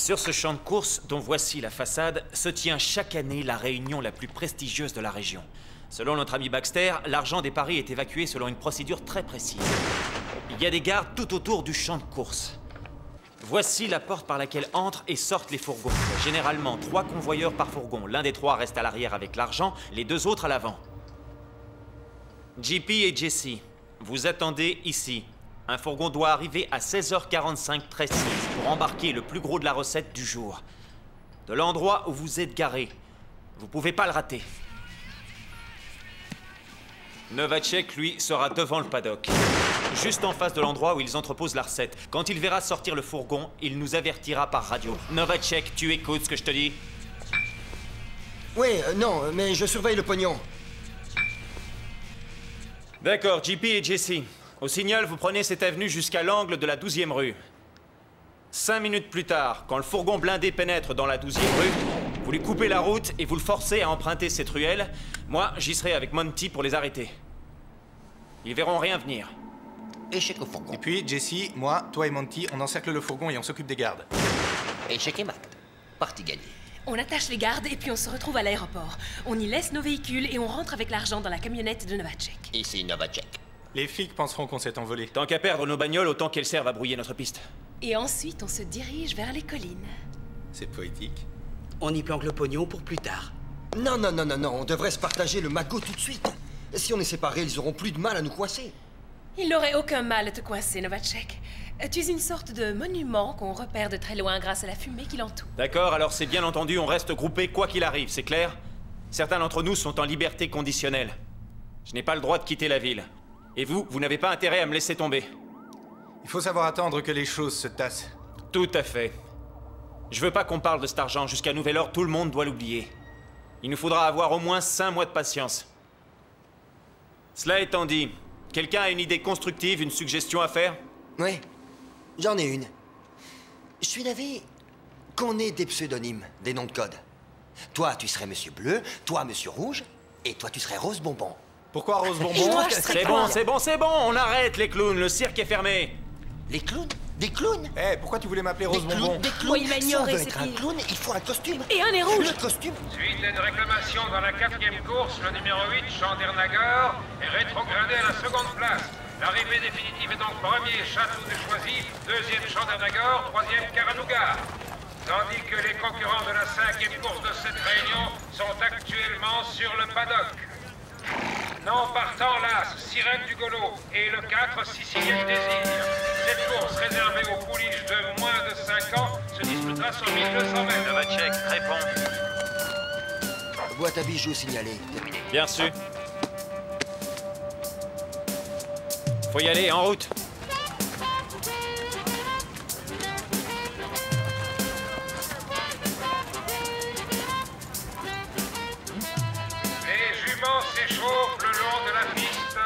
Sur ce champ de course, dont voici la façade, se tient chaque année la réunion la plus prestigieuse de la région. Selon notre ami Baxter, l'argent des paris est évacué selon une procédure très précise. Il y a des gardes tout autour du champ de course. Voici la porte par laquelle entrent et sortent les fourgons. Il y a généralement 3 convoyeurs par fourgon. L'un des 3 reste à l'arrière avec l'argent, les 2 autres à l'avant. JP et Jesse, vous attendez ici. Un fourgon doit arriver à 16h45 précise pour embarquer le plus gros de la recette du jour. De l'endroit où vous êtes garé. Vous pouvez pas le rater. Novacek, lui, sera devant le paddock. Juste en face de l'endroit où ils entreposent la recette. Quand il verra sortir le fourgon, il nous avertira par radio. Novacek, tu écoutes ce que je te dis? Oui, non, mais je surveille le pognon. D'accord, JP et Jesse. Au signal, vous prenez cette avenue jusqu'à l'angle de la 12e rue. 5 minutes plus tard, quand le fourgon blindé pénètre dans la 12e rue, vous lui coupez la route et vous le forcez à emprunter cette ruelle. Moi, j'y serai avec Monty pour les arrêter. Ils verront rien venir. Échec au fourgon. Et puis, Jesse, moi, toi et Monty, on encercle le fourgon et on s'occupe des gardes. Échec et mat. Partie gagnée. On attache les gardes et puis on se retrouve à l'aéroport. On y laisse nos véhicules et on rentre avec l'argent dans la camionnette de Novacek. Ici Novacek. Les flics penseront qu'on s'est envolé. Tant qu'à perdre nos bagnoles, autant qu'elles servent à brouiller notre piste. Et ensuite, on se dirige vers les collines. C'est poétique. On y planque le pognon pour plus tard. Non, non, non, non, non, on devrait se partager le magot tout de suite. Si on est séparés, ils auront plus de mal à nous coincer. Il n'aurait aucun mal à te coincer, Novacek. Tu es une sorte de monument qu'on repère de très loin grâce à la fumée qui l'entoure. D'accord, alors c'est bien entendu, on reste groupés quoi qu'il arrive, c'est clair? Certains d'entre nous sont en liberté conditionnelle. Je n'ai pas le droit de quitter la ville. Et vous, vous n'avez pas intérêt à me laisser tomber. Il faut savoir attendre que les choses se tassent. Tout à fait. Je veux pas qu'on parle de cet argent. Jusqu'à nouvel ordre, tout le monde doit l'oublier. Il nous faudra avoir au moins 5 mois de patience. Cela étant dit, quelqu'un a une idée constructive, une suggestion à faire? Oui, j'en ai une. Je suis d'avis qu'on ait des pseudonymes, des noms de code. Toi, tu serais Monsieur Bleu, toi, Monsieur Rouge, et toi, tu serais Rose Bonbon. Pourquoi Rose Et Bonbon? moi, je serais C'est quoi? bon, c'est bon, c'est bon, on arrête les clowns, le cirque est fermé. Les clowns? Des clowns? Eh, pourquoi tu voulais m'appeler Rose Bonbon? Des Oh, clowns? il m'a Si on ignoré, veut c'est être un pire. clown, il faut un costume. Et un nez rouge. Le costume? Suite à une réclamation dans la 4e course, le numéro 8, Chandernagor, est rétrogradé à la 2e place. L'arrivée définitive est donc 1er Château de Choisy, 2e Chandernagor, 3e Karanouga. Tandis que les concurrents de la 5e course de cette réunion sont actuellement sur le paddock. Non partant l'As, Sirène du Golo, et le 4, Sicilienne Désir. Cette course réservée aux pouliches de moins de 5 ans se disputera sur 1200 mètres. Novacek, réponds. Boîte à bijoux signalée. Terminé. Bien sûr. Faut y aller, en route. Les juments s'échauffent le long de la piste.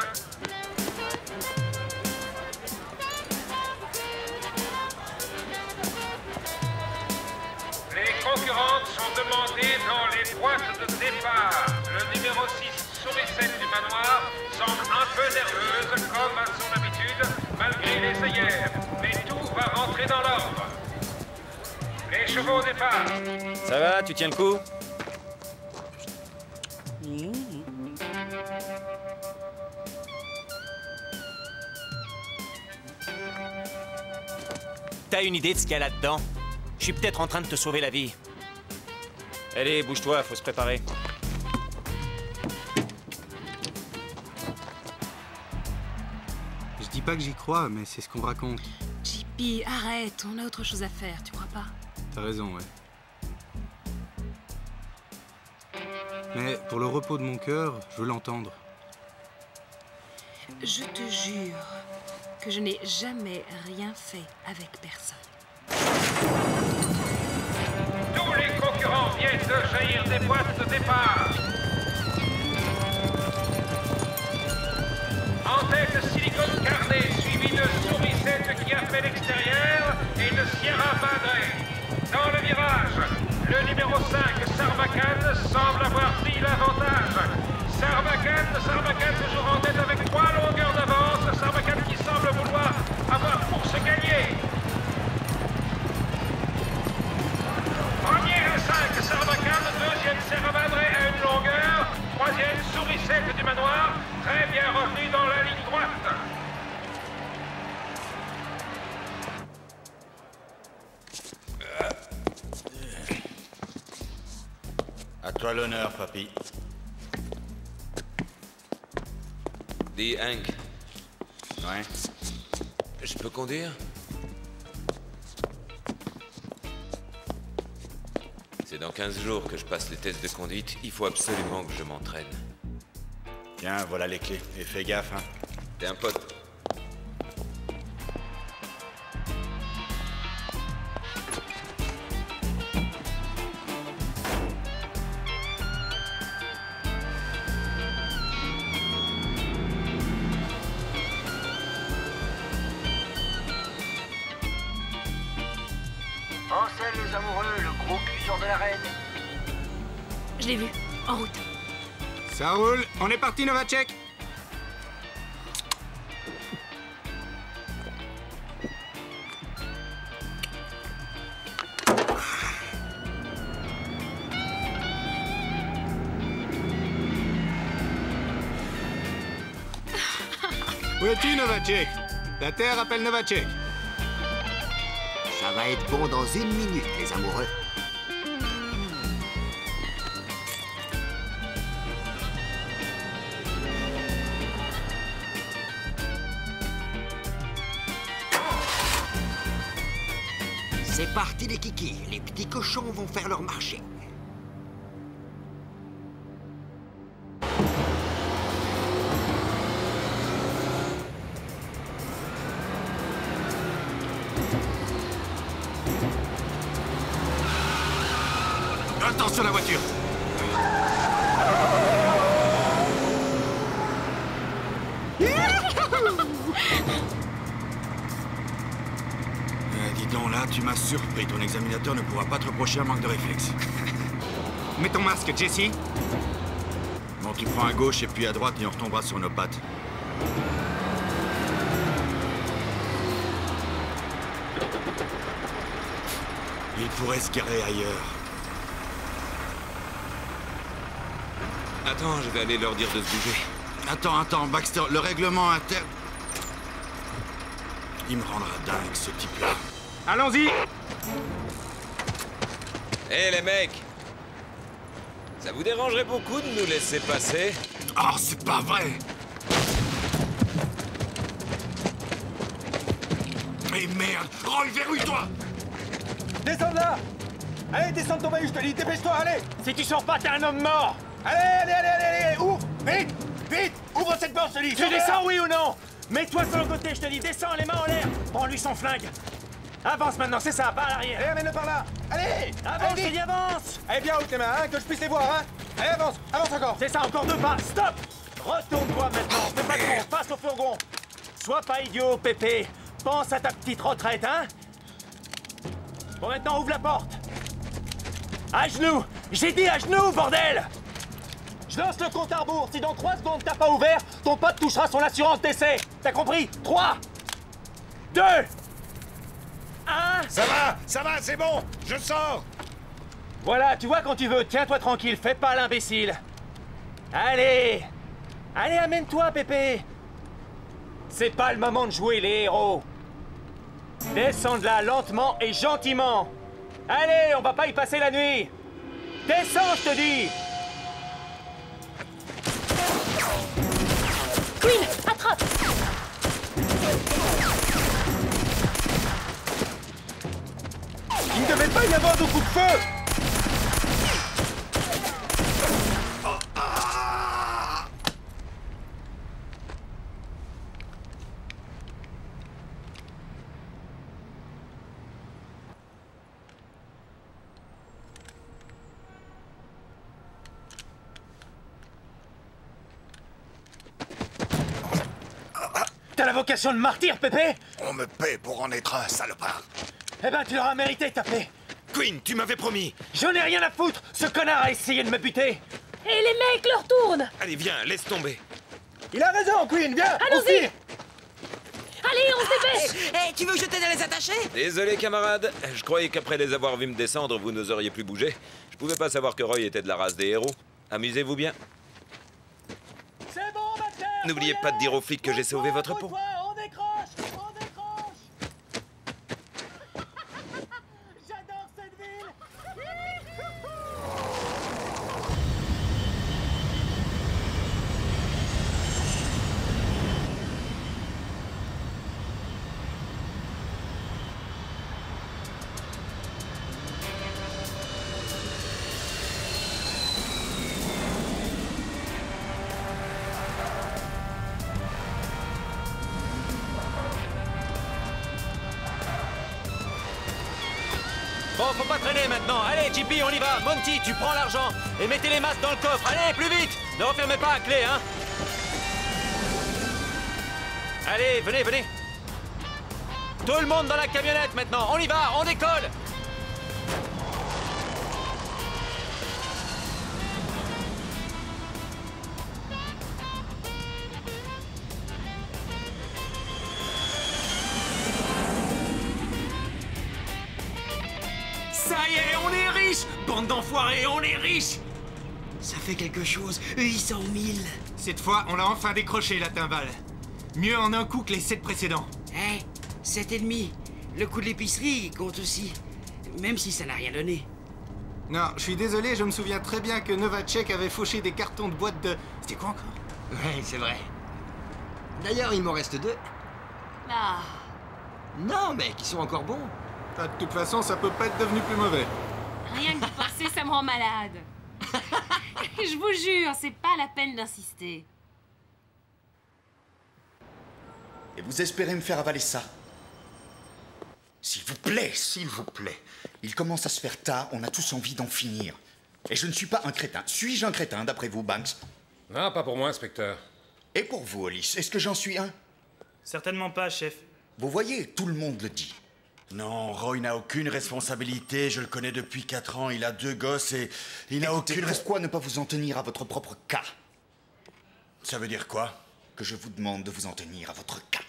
Les concurrentes sont demandées dans les boîtes de départ. Le numéro 6, Sourisette du Manoir, semble un peu nerveuse comme à son habitude, malgré les œillères. Mais tout va rentrer dans l'ordre. Les chevaux au départ. Ça va, tu tiens le coup? T'as une idée de ce qu'il y a là-dedans? Je suis peut-être en train de te sauver la vie. Allez, bouge-toi, faut se préparer. Je dis pas que j'y crois, mais c'est ce qu'on raconte. JP, arrête, on a autre chose à faire, tu crois pas? T'as raison, ouais. Mais pour le repos de mon cœur, je veux l'entendre. Je te jure que je n'ai jamais rien fait avec personne. Tous les concurrents viennent de jaillir des boîtes de départ. En tête, Silicon Carnet, suivi de Sourisette qui a fait l'extérieur et de Sierra Madre. Dans le virage, le numéro 5, Sarbacane, semble avoir pris l'avantage. Sarbacane toujours en tête avec 3 longueurs d'avance. Sarbacane qui semble vouloir avoir pour se gagner. À toi l'honneur, papy. Dis, Hank, Ouais. je peux conduire? C'est dans 15 jours que je passe les tests de conduite. Il faut absolument que je m'entraîne. Tiens, voilà les clés. Et fais gaffe, hein. T'es un pote. Ansel les amoureux, le gros cul sur de la reine. Je l'ai vu. En route. Ça roule, on est parti, Novacek. Où es-tu, Novacek? La Terre appelle Novacek. Ça va être bon dans 1 minute, les amoureux. C'est parti les kikis, les petits cochons vont faire leur marché. Attention à la voiture. Dis donc, là, tu m'as surpris. Ton examinateur ne pourra pas te reprocher un manque de réflexe. Mets ton masque, Jesse. Bon, tu prends à gauche et puis à droite et on retombera sur nos pattes. Il pourrait se garer ailleurs. Attends, je vais aller leur dire de se bouger. Attends, Baxter, le règlement interne... Il me rendra dingue, ce type-là. Allons-y. Hé, les mecs! Ça vous dérangerait beaucoup de nous laisser passer? Oh, c'est pas vrai! Mais merde! Roll, verrouille-toi! Descends de là! Allez, descends de ton bahut, je te dis, dépêche-toi, allez! Si tu sors pas, t'es un homme mort! Allez, ouvre! Vite! Vite! Ouvre cette porte, je te dis! Tu descends, oui ou non? Mets-toi sur le côté, je te dis, descends, les mains en l'air! Prends-lui son flingue! Avance maintenant, c'est ça, pas à l'arrière! Allez, amène-le par là! Allez! Avance, je te dis, avance! Allez, bien haute les mains, hein, que je puisse les voir, hein! Allez, avance encore! C'est ça, encore 2 pas, stop! Retourne-toi maintenant, fais pas con, passe au fourgon! Sois pas idiot, Pépé! Pense à ta petite retraite, hein? Bon, maintenant, ouvre la porte! À genoux! J'ai dit à genoux, bordel! Je lance le compte à rebours. Si dans 3 secondes t'as pas ouvert, ton pote touchera son assurance d'essai. T'as compris? 3, 2, 1... Ça va, c'est bon, je sors. Voilà, tu vois quand tu veux. Tiens-toi tranquille, fais pas l'imbécile. Allez! Allez, amène-toi, Pépé! C'est pas le moment de jouer les héros. Descends de là lentement et gentiment. Allez, on va pas y passer la nuit. Descends, je te dis! Queen, attrape! Il ne devait pas y avoir de coup de feu! T'as la vocation de martyr, Pépé? On me paie pour en être un, salopard. Eh ben, tu l'auras mérité, tapé. Queen, tu m'avais promis. J'en ai rien à foutre. Ce connard a essayé de me buter. Et les mecs leur tournent! Allez, viens, laisse tomber. Il a raison, Queen, viens. Allons-y! Allez, on se dépêche! Hé, tu veux que je t'aide à les attacher? Désolé, camarade. Je croyais qu'après les avoir vus me descendre, vous n'oseriez plus bouger. Je pouvais pas savoir que Roy était de la race des héros. Amusez-vous bien. C'est bon, Baxter. N'oubliez pas de dire aux flics que j'ai sauvé votre peau. On décroche. J'adore cette ville. Bon, faut pas traîner maintenant. Allez, JP, on y va. Monty, tu prends l'argent et mettez les masques dans le coffre. Allez, plus vite. Ne refermez pas à clé, hein. Allez, venez, venez. Tout le monde dans la camionnette maintenant. On y va, on décolle. Ça y est, on est riches! Bande d'enfoirés, on est riches! Ça fait quelque chose, 800 000. Cette fois, on l'a enfin décroché, la timbale. Mieux en un coup que les 7 précédents. Hein? 7,5. Le coup de l'épicerie, il compte aussi. Même si ça n'a rien donné. Non, je suis désolé, je me souviens très bien que Novacek avait fauché des cartons de boîtes de... C'était quoi encore? Ouais, c'est vrai. D'ailleurs, il m'en reste 2. Ah. Non, mec, ils sont encore bons. De toute façon, ça peut pas être devenu plus mauvais. Rien que d'y penser, ça me rend malade. Je vous jure, c'est pas la peine d'insister. Et vous espérez me faire avaler ça? S'il vous plaît, s'il vous plaît. Il commence à se faire tard, on a tous envie d'en finir. Et je ne suis pas un crétin. Suis-je un crétin, d'après vous, Banks? Non, pas pour moi, inspecteur. Et pour vous, Hollis, est-ce que j'en suis un? Certainement pas, chef. Vous voyez, tout le monde le dit. Non, Roy n'a aucune responsabilité, je le connais depuis 4 ans, il a 2 gosses et il n'a Écoutez, aucune... pourquoi ne pas vous en tenir à votre propre cas? Ça veut dire quoi? Que je vous demande de vous en tenir à votre cas.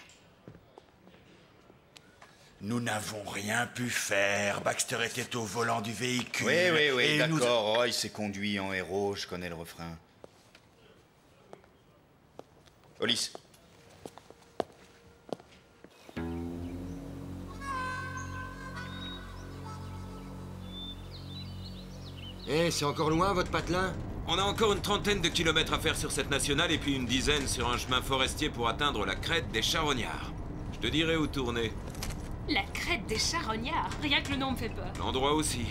Nous n'avons rien pu faire, Baxter était au volant du véhicule... Oui, et nous- d'accord, Roy s'est conduit en héros, je connais le refrain. Hollis. Eh, c'est encore loin, votre patelin? On a encore une trentaine de kilomètres à faire sur cette nationale et puis une dizaine sur un chemin forestier pour atteindre la crête des Charognards. Je te dirai où tourner. La crête des Charognards. Rien que le nom me fait peur. L'endroit aussi.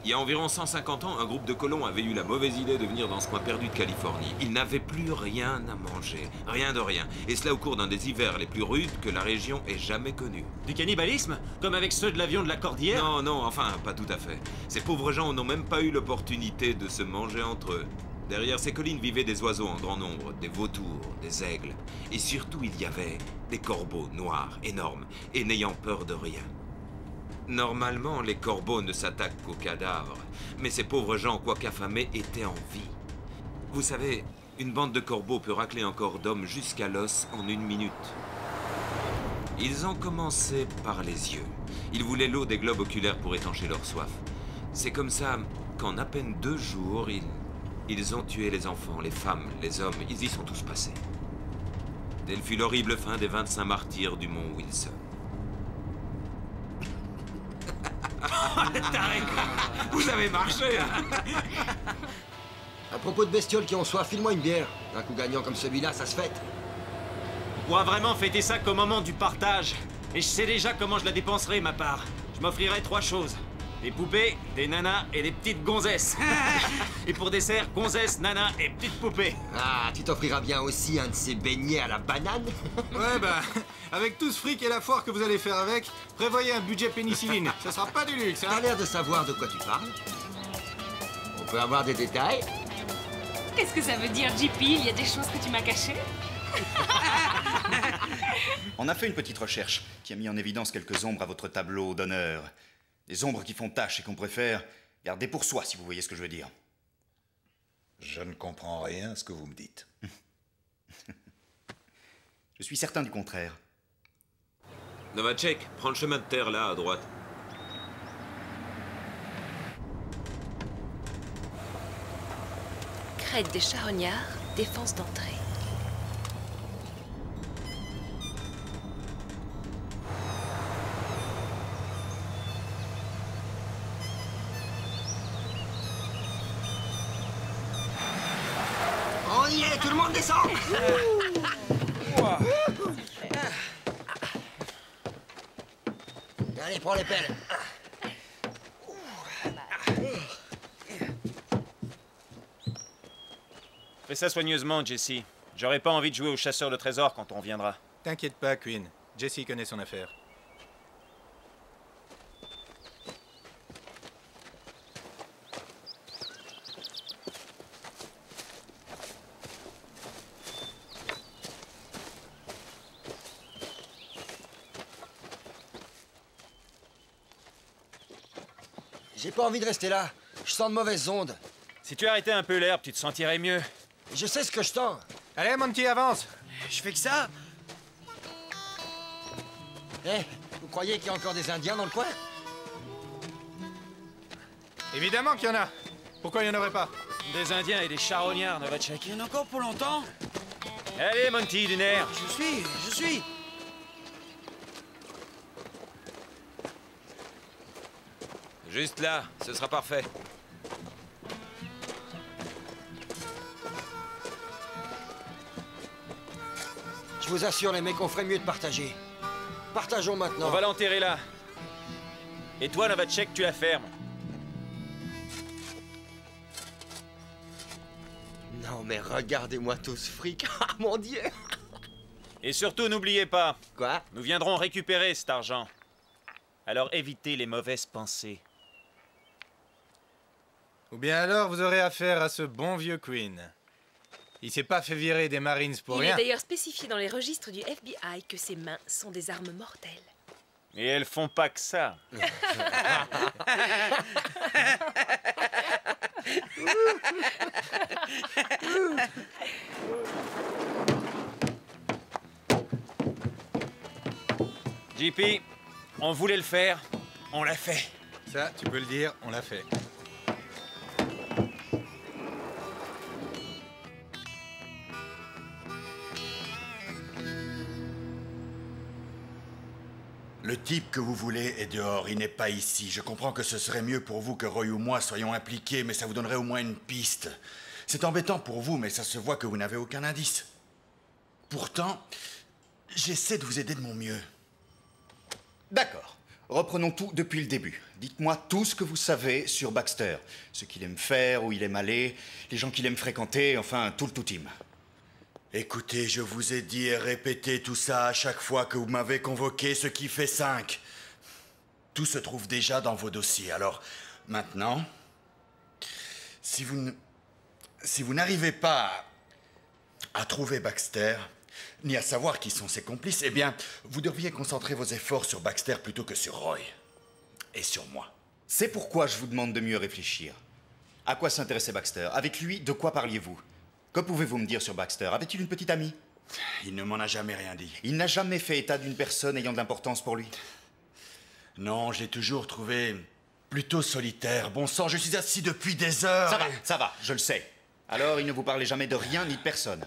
Il y a environ 150 ans, un groupe de colons avait eu la mauvaise idée de venir dans ce coin perdu de Californie. Ils n'avaient plus rien à manger. Rien de rien. Et cela au cours d'un des hivers les plus rudes que la région ait jamais connus. Du cannibalisme? Comme avec ceux de l'avion de la Cordillère? Non, non, enfin, pas tout à fait. Ces pauvres gens n'ont même pas eu l'opportunité de se manger entre eux. Derrière ces collines vivaient des oiseaux en grand nombre, des vautours, des aigles. Et surtout, il y avait des corbeaux noirs, énormes, et n'ayant peur de rien. Normalement, les corbeaux ne s'attaquent qu'aux cadavres, mais ces pauvres gens, quoique affamés, étaient en vie. Vous savez, une bande de corbeaux peut racler un corps d'homme jusqu'à l'os en 1 minute. Ils ont commencé par les yeux. Ils voulaient l'eau des globes oculaires pour étancher leur soif. C'est comme ça qu'en à peine 2 jours, ils ont tué les enfants, les femmes, les hommes, ils y sont tous passés. Telle fut l'horrible fin des 25 martyrs du mont Wilson. Vous avez marché, hein? À propos de bestioles qui ont soif, file-moi une bière. Un coup gagnant comme celui-là, ça se fête. On pourra vraiment fêter ça qu'au moment du partage. Et je sais déjà comment je la dépenserai, ma part. Je m'offrirai 3 choses. Des poupées, des nanas et des petites gonzesses. Et pour dessert, gonzesses, nanas et petites poupées. Ah, tu t'offriras bien aussi un de ces beignets à la banane? Ouais, bah, avec tout ce fric et la foire que vous allez faire avec, prévoyez un budget pénicilline. Ça sera pas du luxe, hein? T'as l'air de savoir de quoi tu parles. On peut avoir des détails? Qu'est-ce que ça veut dire, JP? Il y a des choses que tu m'as cachées? On a fait une petite recherche qui a mis en évidence quelques ombres à votre tableau d'honneur. Des ombres qui font tache et qu'on préfère garder pour soi, si vous voyez ce que je veux dire. Je ne comprends rien à ce que vous me dites. Je suis certain du contraire. Novacek, prends le chemin de terre là, à droite. Crête des Charognards, défense d'entrée. On y est, tout le monde descend! Allez, prends les pelles. Fais ça soigneusement, Jesse. J'aurais pas envie de jouer au chasseur de trésors quand on reviendra. T'inquiète pas, Quinn. Jesse connaît son affaire. J'ai pas envie de rester là. Je sens de mauvaises ondes. Si tu arrêtais un peu l'herbe, tu te sentirais mieux. Je sais ce que je sens. Allez, Monty, avance. Je fais que ça. Eh, vous croyez qu'il y a encore des Indiens dans le coin? Évidemment qu'il y en a. Pourquoi il n'y en aurait pas? Des Indiens et des charognards, Novacek. Il y en a encore pour longtemps? Allez, Monty, du nerf. Je suis. Juste là, ce sera parfait. Je vous assure, les mecs, on ferait mieux de partager. Partageons maintenant. On va l'enterrer là. Et toi, Novacek, tu la fermes. Non, mais regardez-moi tout ce fric. Ah, mon Dieu! Et surtout, n'oubliez pas. Quoi? Nous viendrons récupérer cet argent. Alors évitez les mauvaises pensées. Ou bien alors, vous aurez affaire à ce bon vieux Queen. Il s'est pas fait virer des Marines pour rien. Il est d'ailleurs spécifié dans les registres du FBI que ses mains sont des armes mortelles. Et elles font pas que ça. JP, on voulait le faire, on l'a fait. Ça, tu peux le dire, on l'a fait. Le type que vous voulez est dehors, il n'est pas ici. Je comprends que ce serait mieux pour vous que Roy ou moi soyons impliqués, mais ça vous donnerait au moins une piste. C'est embêtant pour vous, mais ça se voit que vous n'avez aucun indice. Pourtant, j'essaie de vous aider de mon mieux. D'accord. Reprenons tout depuis le début. Dites-moi tout ce que vous savez sur Baxter. Ce qu'il aime faire, où il aime aller, les gens qu'il aime fréquenter, enfin, tout le tout-team. Écoutez, je vous ai dit et répété tout ça à chaque fois que vous m'avez convoqué, ce qui fait 5. Tout se trouve déjà dans vos dossiers. Alors, maintenant, si vous n'arrivez pas à trouver Baxter, ni à savoir qui sont ses complices, eh bien, vous devriez concentrer vos efforts sur Baxter plutôt que sur Roy. Et sur moi. C'est pourquoi je vous demande de mieux réfléchir. À quoi s'intéressait Baxter? Avec lui, de quoi parliez-vous? Que pouvez-vous me dire sur Baxter? Avait-il une petite amie? Il ne m'en a jamais rien dit. Il n'a jamais fait état d'une personne ayant de l'importance pour lui? Non, je l'ai toujours trouvé plutôt solitaire. Bon sang, je suis assis depuis des heures. Ça va, je le sais. Alors, il ne vous parlait jamais de rien ni de personne?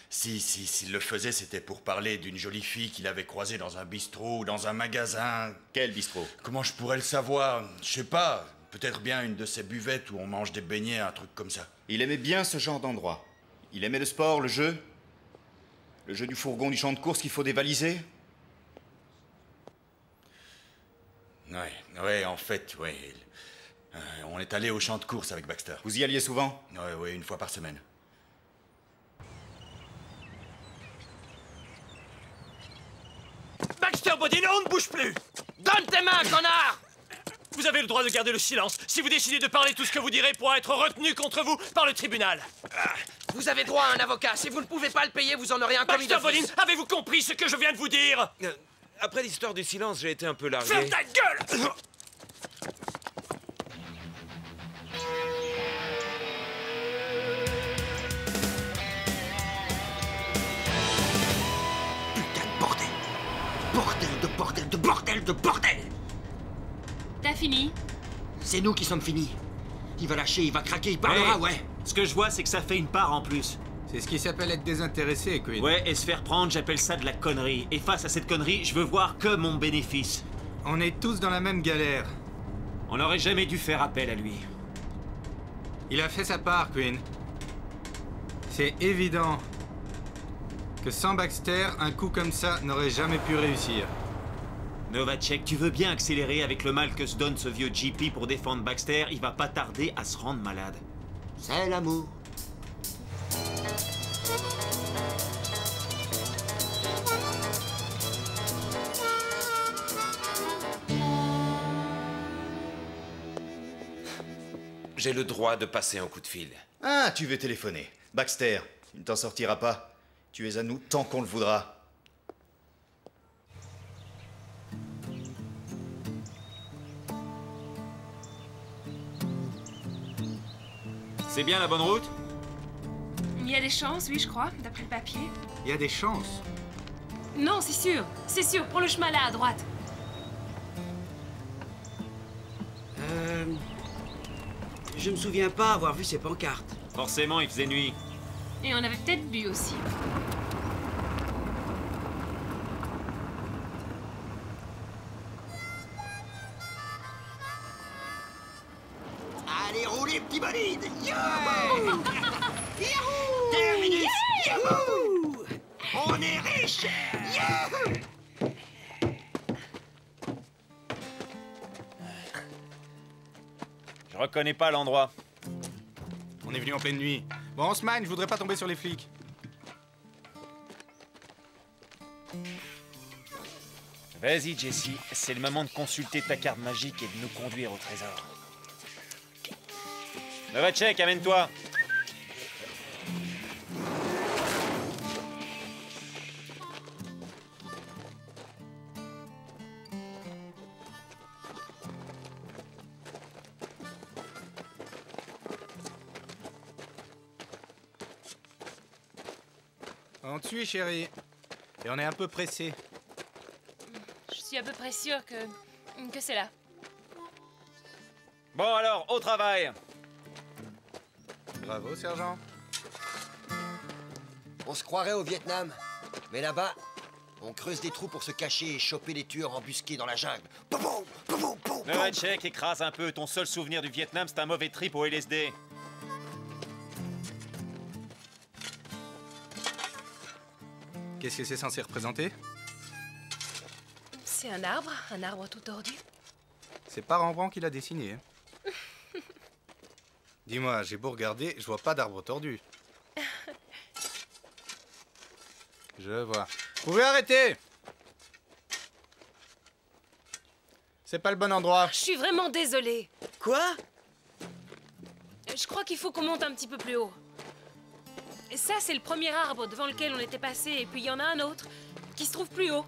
S'il le faisait, c'était pour parler d'une jolie fille qu'il avait croisée dans un bistrot ou dans un magasin. Quel bistrot? Comment je pourrais le savoir? Je sais pas. Peut-être bien une de ces buvettes où on mange des beignets, un truc comme ça. Il aimait bien ce genre d'endroit. Il aimait le sport, le jeu? Le jeu du fourgon du champ de course qu'il faut dévaliser? Ouais, en fait, ouais. On est allé au champ de course avec Baxter. Vous y alliez souvent? Ouais, une fois par semaine. Baxter Bodino, on ne bouge plus! Donne tes mains, connard! Vous avez le droit de garder le silence. Si vous décidez de parler, tout ce que vous direz pourra être retenu contre vous par le tribunal. Vous avez droit à un avocat. Si vous ne pouvez pas le payer, vous en aurez un commis Baxter d'office. Bodine, avez-vous compris ce que je viens de vous dire? Après l'histoire du silence, j'ai été un peu largué. Ferme ta gueule! Putain de bordel! Bordel de bordel de bordel de bordel! T'as fini? C'est nous qui sommes finis. Il va lâcher, il va craquer, il parlera, ouais. Ce que je vois, c'est que ça fait une part en plus. C'est ce qui s'appelle être désintéressé, Queen. Ouais, et se faire prendre, j'appelle ça de la connerie. Et face à cette connerie, je veux voir que mon bénéfice. On est tous dans la même galère. On n'aurait jamais dû faire appel à lui. Il a fait sa part, Queen. C'est évident que sans Baxter, un coup comme ça n'aurait jamais pu réussir. Novacek, tu veux bien accélérer avec le mal que se donne ce vieux JP pour défendre Baxter? Il va pas tarder à se rendre malade. C'est l'amour. J'ai le droit de passer un coup de fil. Ah, tu veux téléphoner. Baxter, tu ne t'en sortiras pas. Tu es à nous tant qu'on le voudra. C'est bien la bonne route? Il y a des chances, oui, je crois, d'après le papier. Il y a des chances. Non, c'est sûr. C'est sûr. Prends le chemin là, à droite. Je me souviens pas avoir vu ces pancartes. Forcément, il faisait nuit. Et on avait peut-être bu aussi. Allez, roulez, petit bolide! Youhou! Youhou! Terminus! Youhou! On est riche! Youhou! Je reconnais pas l'endroit. On est venu en pleine nuit. Bon, Haussmann, je voudrais pas tomber sur les flics. Vas-y, Jesse, c'est le moment de consulter ta carte magique et de nous conduire au trésor. Novacek, amène-toi. On te suit, chérie. Et on est un peu pressé. Je suis à peu près sûre que c'est là. Bon alors, au travail. Bravo, sergent. On se croirait au Vietnam. Mais là-bas, on creuse des trous pour se cacher et choper les tueurs embusqués dans la jungle. Novacek, écrase un peu. Ton seul souvenir du Vietnam, c'est un mauvais trip au LSD. Qu'est-ce que c'est censé représenter? C'est un arbre tout tordu. C'est pas Rembrandt qui l'a dessiné. Hein. Dis-moi, j'ai beau regarder, je vois pas d'arbre tordu. Je vois. Vous pouvez arrêter! C'est pas le bon endroit. Je suis vraiment désolée. Quoi? Je crois qu'il faut qu'on monte un petit peu plus haut. Et ça, c'est le premier arbre devant lequel on était passé, et puis il y en a un autre qui se trouve plus haut.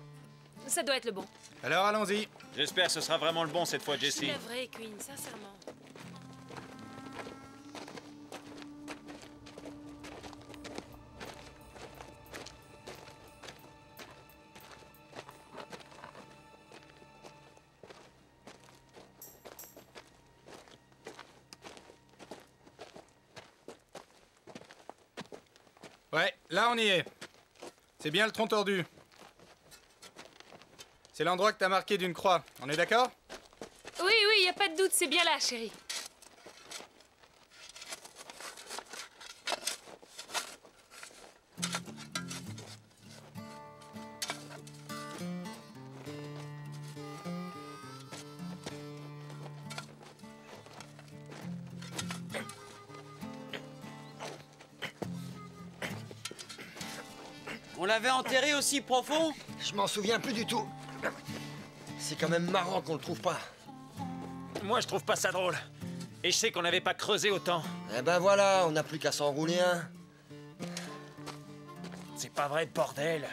Ça doit être le bon. Alors allons-y. J'espère que ce sera vraiment le bon cette fois, Je Jesse. suis navrée, Queen, sincèrement. Ouais, là on y est. C'est bien le tronc tordu. C'est l'endroit que t'as marqué d'une croix. On est d'accord? Oui, y a pas de doute, c'est bien là, chérie. On l'avait enterré aussi profond? Je m'en souviens plus du tout. C'est quand même marrant qu'on le trouve pas. Moi, je trouve pas ça drôle. Et je sais qu'on n'avait pas creusé autant. Eh ben voilà, on n'a plus qu'à s'enrouler un. C'est pas vrai, bordel.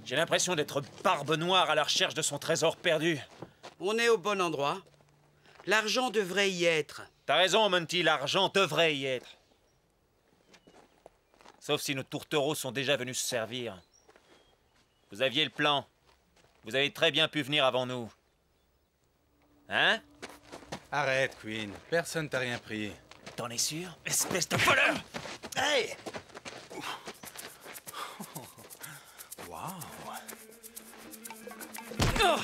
J'ai l'impression d'être Barbe Noire à la recherche de son trésor perdu. On est au bon endroit. L'argent devrait y être. T'as raison, Monty, l'argent devrait y être. Sauf si nos tourtereaux sont déjà venus se servir. Vous aviez le plan. Vous avez très bien pu venir avant nous. Hein? Arrête, Queen. Personne t'a rien pris. T'en es sûr? Espèce de voleur! Hey! Waouh! Oh!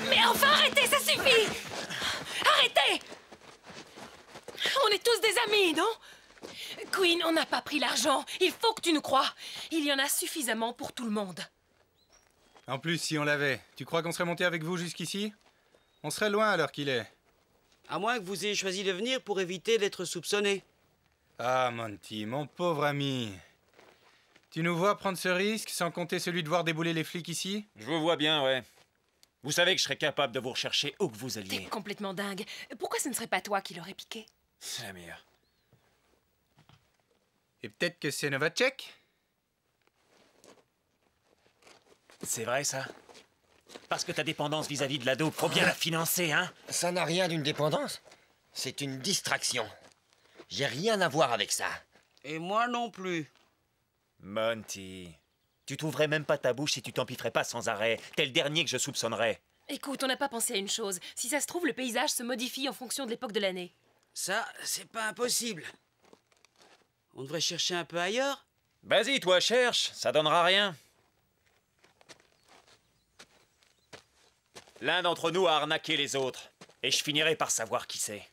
Mais enfin, arrêtez, ça suffit! Arrêtez! On est tous des amis, non? Queen, on n'a pas pris l'argent. Il faut que tu nous crois. Il y en a suffisamment pour tout le monde. En plus, si on l'avait, tu crois qu'on serait monté avec vous jusqu'ici? On serait loin à l'heure qu'il est. À moins que vous ayez choisi de venir pour éviter d'être soupçonné. Ah, Monty, mon pauvre ami. Tu nous vois prendre ce risque sans compter celui de voir débouler les flics ici? Je vous vois bien, ouais. Vous savez que je serais capable de vous rechercher où que vous alliez. T'es complètement dingue. Pourquoi ce ne serait pas toi qui l'aurais piqué? C'est la meilleure. Et peut-être que c'est Novacek? C'est vrai, ça? Parce que ta dépendance vis-à-vis de la dope, faut bien la financer, hein? Ça n'a rien d'une dépendance. C'est une distraction. J'ai rien à voir avec ça. Et moi non plus. Monty, tu t'ouvrais même pas ta bouche si tu t'empiffrais pas sans arrêt. T'es le dernier que je soupçonnerais. Écoute, on n'a pas pensé à une chose. Si ça se trouve, le paysage se modifie en fonction de l'époque de l'année. Ça, c'est pas impossible. On devrait chercher un peu ailleurs? Vas-y, toi, cherche, ça donnera rien. L'un d'entre nous a arnaqué les autres, et je finirai par savoir qui c'est.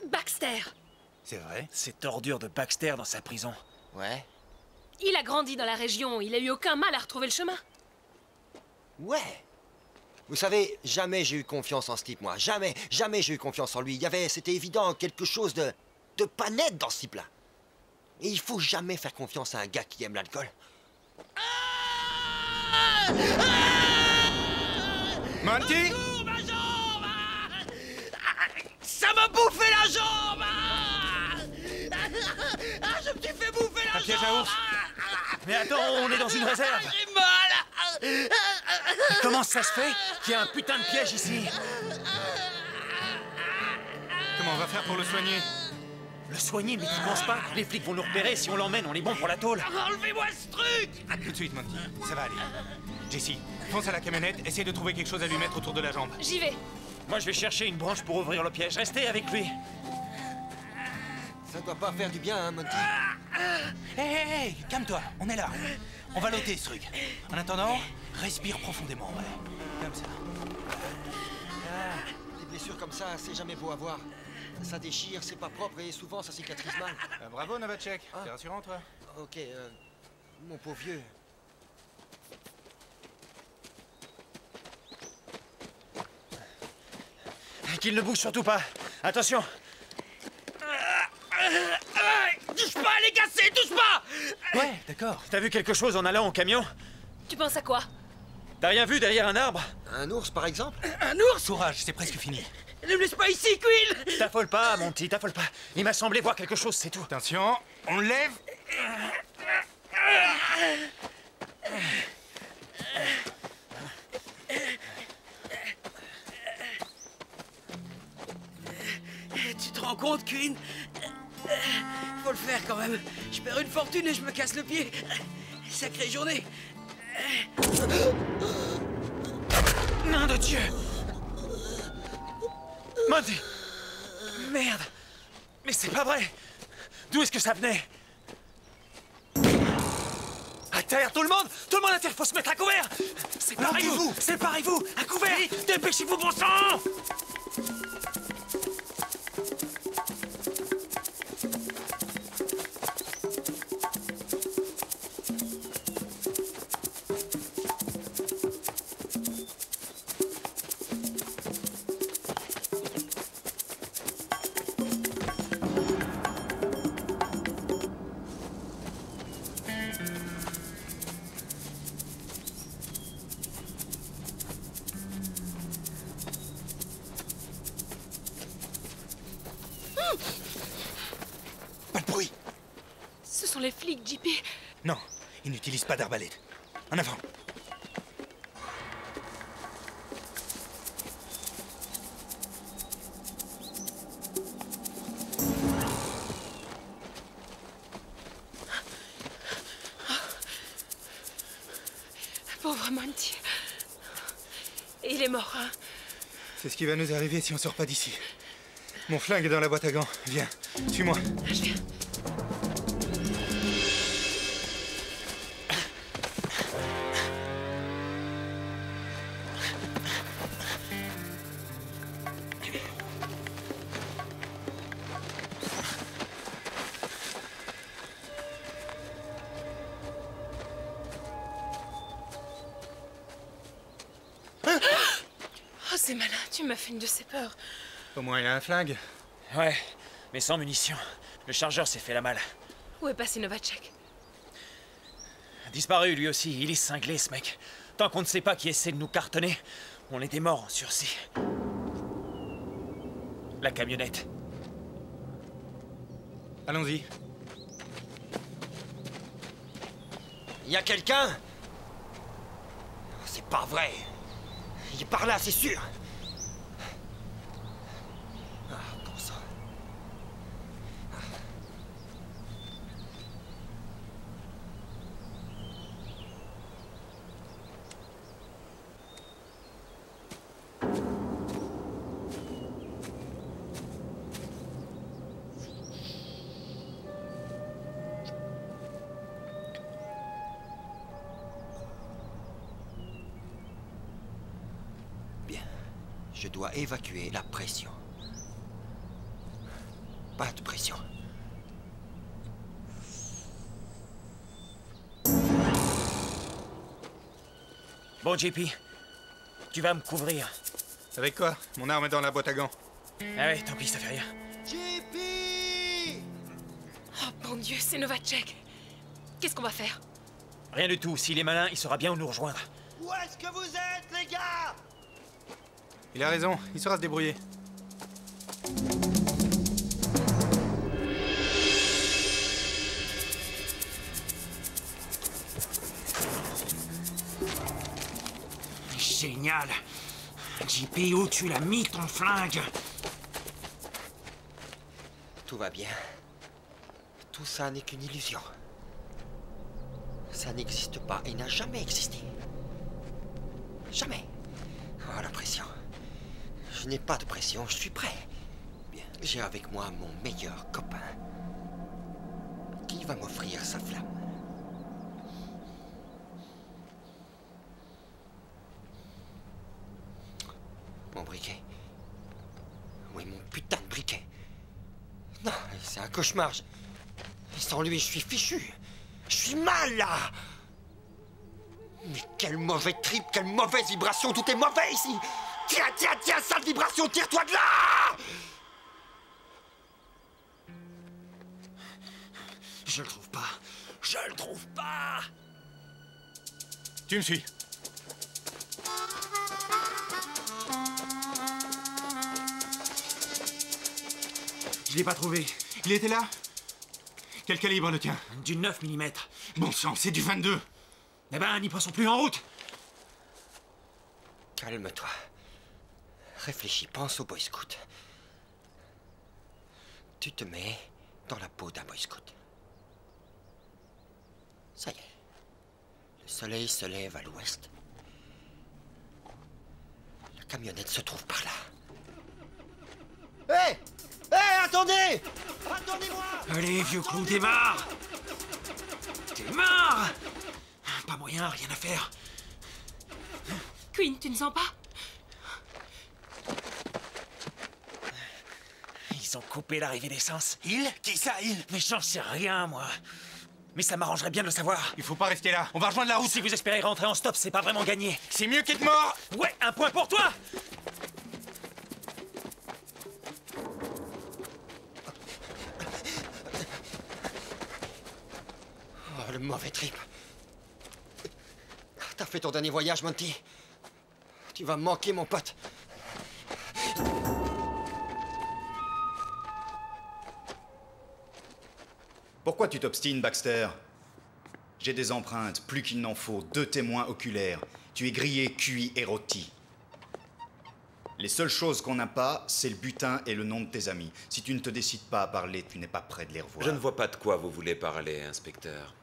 Baxter! C'est vrai? Cette ordure de Baxter dans sa prison. Ouais. Il a grandi dans la région, il a eu aucun mal à retrouver le chemin. Ouais. Vous savez, jamais j'ai eu confiance en ce type, moi. Jamais j'ai eu confiance en lui. C'était évident, quelque chose de pas net dans ce type-là. Et il faut jamais faire confiance à un gars qui aime l'alcool. Monty? Ça m'a bouffé la jambe! Je me suis fait bouffer la jambe! Un piège à ours! Mais attends, on est dans une réserve! J'ai mal! Comment ça se fait qu'il y a un putain de piège ici? Comment on va faire pour le soigner? Le soigner? Mais tu penses pas? Les flics vont nous repérer, si on l'emmène, on est bon pour la tôle! Enlevez-moi ce truc! Tout de suite, Monty. Ça va aller. Jessie, fonce à la camionnette, essaie de trouver quelque chose à lui mettre autour de la jambe. J'y vais. Moi, je vais chercher une branche pour ouvrir le piège. Restez avec lui. Ça doit pas faire du bien, hein, Monty? Hé, calme-toi, on est là. On va l'ôter, ce truc. En attendant, respire profondément, ouais. Comme ça. Des blessures comme ça, c'est jamais beau à voir. Ça déchire, c'est pas propre et souvent ça cicatrise mal. Bravo, Novacek. T'es rassurant, toi? Ok, mon pauvre vieux. Qu'il ne bouge surtout pas. Attention. Touche pas, elle est cassée, touche pas! Ouais, d'accord. T'as vu quelque chose en allant au camion? Tu penses à quoi? T'as rien vu derrière un arbre? Un ours, par exemple? Un ours? Courage, c'est presque fini. Ne me laisse pas ici, Quill! T'affole pas, mon petit, t'affole pas. Il m'a semblé voir quelque chose, c'est tout. Attention, on le lève. Tu te rends compte, Queen? Faut le faire quand même. Je perds une fortune et je me casse le pied. Sacrée journée. Nom de Dieu! Monty! Merde! Mais c'est pas vrai! D'où est-ce que ça venait? À terre, tout le monde! Tout le monde à terre, faut se mettre à couvert! Séparez-vous! Séparez-vous! À couvert! Dépêchez-vous, bon sang! Pas de bruit. Ce sont les flics, JP. Non, ils n'utilisent pas d'arbalète. En avant. Pauvre Monty. Il est mort, hein? C'est ce qui va nous arriver si on sort pas d'ici. Mon flingue est dans la boîte à gants. Viens, suis-moi. Je viens. Oh, c'est malin, tu m'as fait une de ces peurs. Au moins, il a un flingue. Ouais, mais sans munitions. Le chargeur s'est fait la malle. Où est passé Novacek? Disparu lui aussi, il est cinglé ce mec. Tant qu'on ne sait pas qui essaie de nous cartonner, on est des morts en sursis. La camionnette. Allons-y. Y a quelqu'un? C'est pas vrai. Il est par là, c'est sûr. Ah, bon sang. Je dois évacuer la pression. Pas de pression. Bon, JP, tu vas me couvrir. Avec quoi? Mon arme est dans la boîte à gants. Ah ouais, tant pis, ça fait rien. JP! Oh, bon Dieu, c'est Novacek. Qu'est-ce qu'on va faire? Rien du tout. S'il est malin, il saura bien où nous rejoindre. Où est-ce que vous êtes, les gars? Il a raison, il saura se débrouiller. Génial. JP, où tu l'as mis ton flingue? Tout va bien. Tout ça n'est qu'une illusion. Ça n'existe pas et n'a jamais existé. Jamais. Oh, la pression. Je n'ai pas de pression, je suis prêt. Bien, j'ai avec moi mon meilleur copain. Qui va m'offrir sa flamme. Mon briquet. Oui, mon putain de briquet. Non, c'est un cauchemar. Sans lui, je suis fichu. Je suis mal, là. Mais quel mauvais trip, quelle mauvaise vibration. Tout est mauvais ici. Tiens, tiens, tiens, sale vibration, tire-toi de là! Je le trouve pas. Je le trouve pas. Tu me suis. Je l'ai pas trouvé. Il était là? Quel calibre le tien? Du 9 mm. Bon sang, c'est du 22. Eh ben, n'y passons plus en route. Calme-toi. Réfléchis, pense au Boy Scout. Tu te mets dans la peau d'un Boy Scout. Ça y est. Le soleil se lève à l'ouest. La camionnette se trouve par là. Hé! Hé, attendez! Attendez-moi! Allez, vieux clou, démarre! Démarre! Pas moyen, rien à faire. Queen, tu ne sens pas? Ils ont coupé l'arrivée d'essence. Il? Qui ça, il? Mais j'en sais rien, moi. Mais ça m'arrangerait bien de le savoir. Il faut pas rester là, on va rejoindre la route. Si vous espérez rentrer en stop, c'est pas vraiment gagné. C'est mieux qu'être mort. Ouais, un point pour toi. Oh, le mauvais trip. T'as fait ton dernier voyage, Monty. Tu vas me manquer, mon pote. Pourquoi tu t'obstines, Baxter? J'ai des empreintes, plus qu'il n'en faut, 2 témoins oculaires. Tu es grillé, cuit et rôti. Les seules choses qu'on n'a pas, c'est le butin et le nom de tes amis. Si tu ne te décides pas à parler, tu n'es pas prêt de les revoir. Je ne vois pas de quoi vous voulez parler, inspecteur.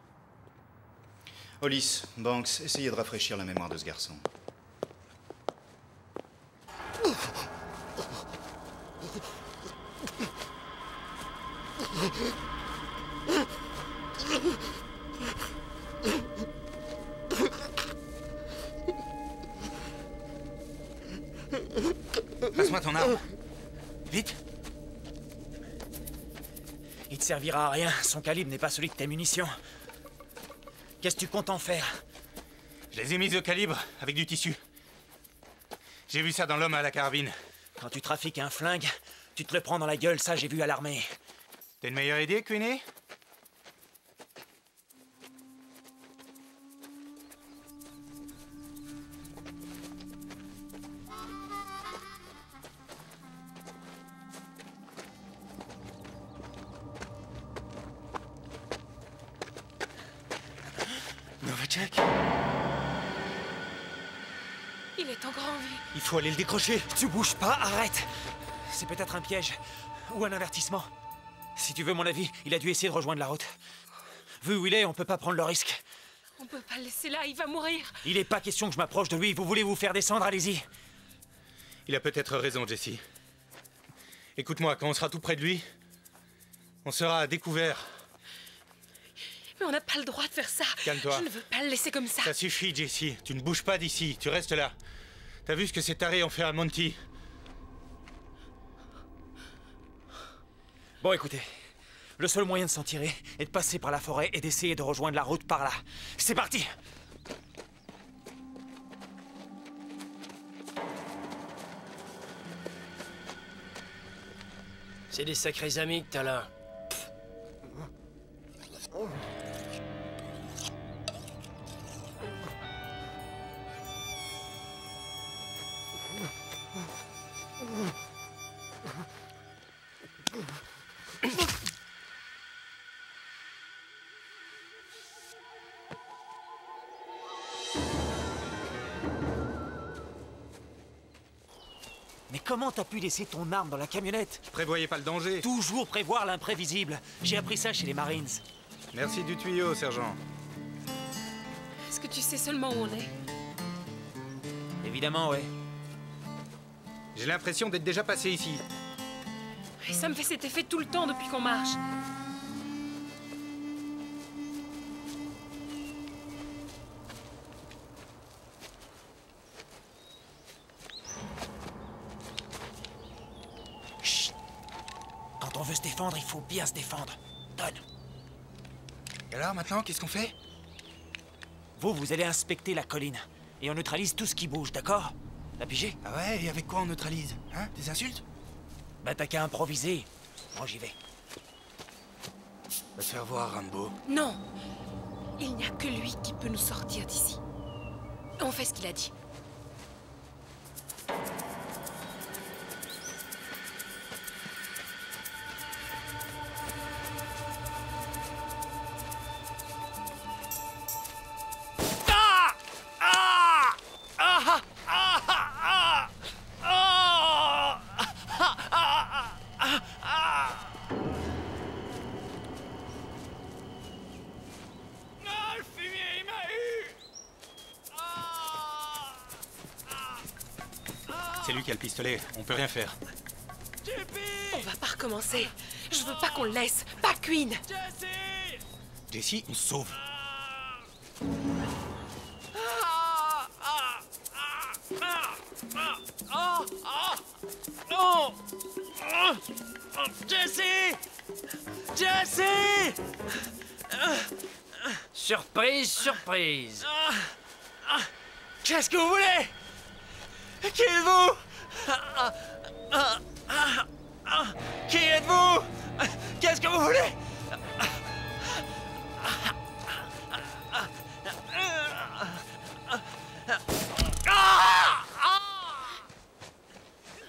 Hollis, Banks, essayez de rafraîchir la mémoire de ce garçon. Passe-moi ton arme. Vite. Il te servira à rien. Son calibre n'est pas celui de tes munitions. Qu'est-ce que tu comptes en faire? Je les ai mises au calibre avec du tissu. J'ai vu ça dans l'homme à la carabine. Quand tu trafiques un flingue, tu te le prends dans la gueule, ça j'ai vu à l'armée. T'as une meilleure idée, Queenie? Novacek? Il est en grand vie. Il faut aller le décrocher. Tu bouges pas, arrête! C'est peut-être un piège. Ou un avertissement. Si tu veux mon avis, il a dû essayer de rejoindre la route. Vu où il est, on peut pas prendre le risque. On peut pas le laisser là, il va mourir. Il est pas question que je m'approche de lui. Vous voulez vous faire descendre, allez-y. Il a peut-être raison, Jesse. Écoute-moi, quand on sera tout près de lui, on sera à découvert. Mais on n'a pas le droit de faire ça. Calme-toi. Je ne veux pas le laisser comme ça. Ça suffit, Jesse. Tu ne bouges pas d'ici. Tu restes là. T'as vu ce que ces tarés ont fait à Monty? Bon, écoutez. Le seul moyen de s'en tirer est de passer par la forêt et d'essayer de rejoindre la route par là. C'est parti! C'est des sacrés amis que t'as là. Mais comment t'as pu laisser ton arme dans la camionnette? Je prévoyais pas le danger. Toujours prévoir l'imprévisible. J'ai appris ça chez les Marines. Merci du tuyau, sergent. Est-ce que tu sais seulement où on est? Évidemment, ouais. J'ai l'impression d'être déjà passé ici. Et ça me fait cet effet tout le temps depuis qu'on marche. Chut. Quand on veut se défendre, il faut bien se défendre. Donne. Et alors, maintenant, qu'est-ce qu'on fait? Vous allez inspecter la colline. Et on neutralise tout ce qui bouge, d'accord? T'as pigé? Ah ouais, et avec quoi on neutralise? Hein? Des insultes? Bah t'as qu'à improviser. Moi j'y vais. Va te faire voir, Rambo. Non! Il n'y a que lui qui peut nous sortir d'ici. On fait ce qu'il a dit. C'est lui qui a le pistolet, on peut rien faire. On va pas recommencer. Je veux pas qu'on le laisse. Pas Queen. Jesse, on se sauve. Jesse! Jesse! Surprise, surprise. Qu'est-ce que vous voulez? Qui êtes-vous? Qui êtes-vous? Qu'est-ce que vous voulez?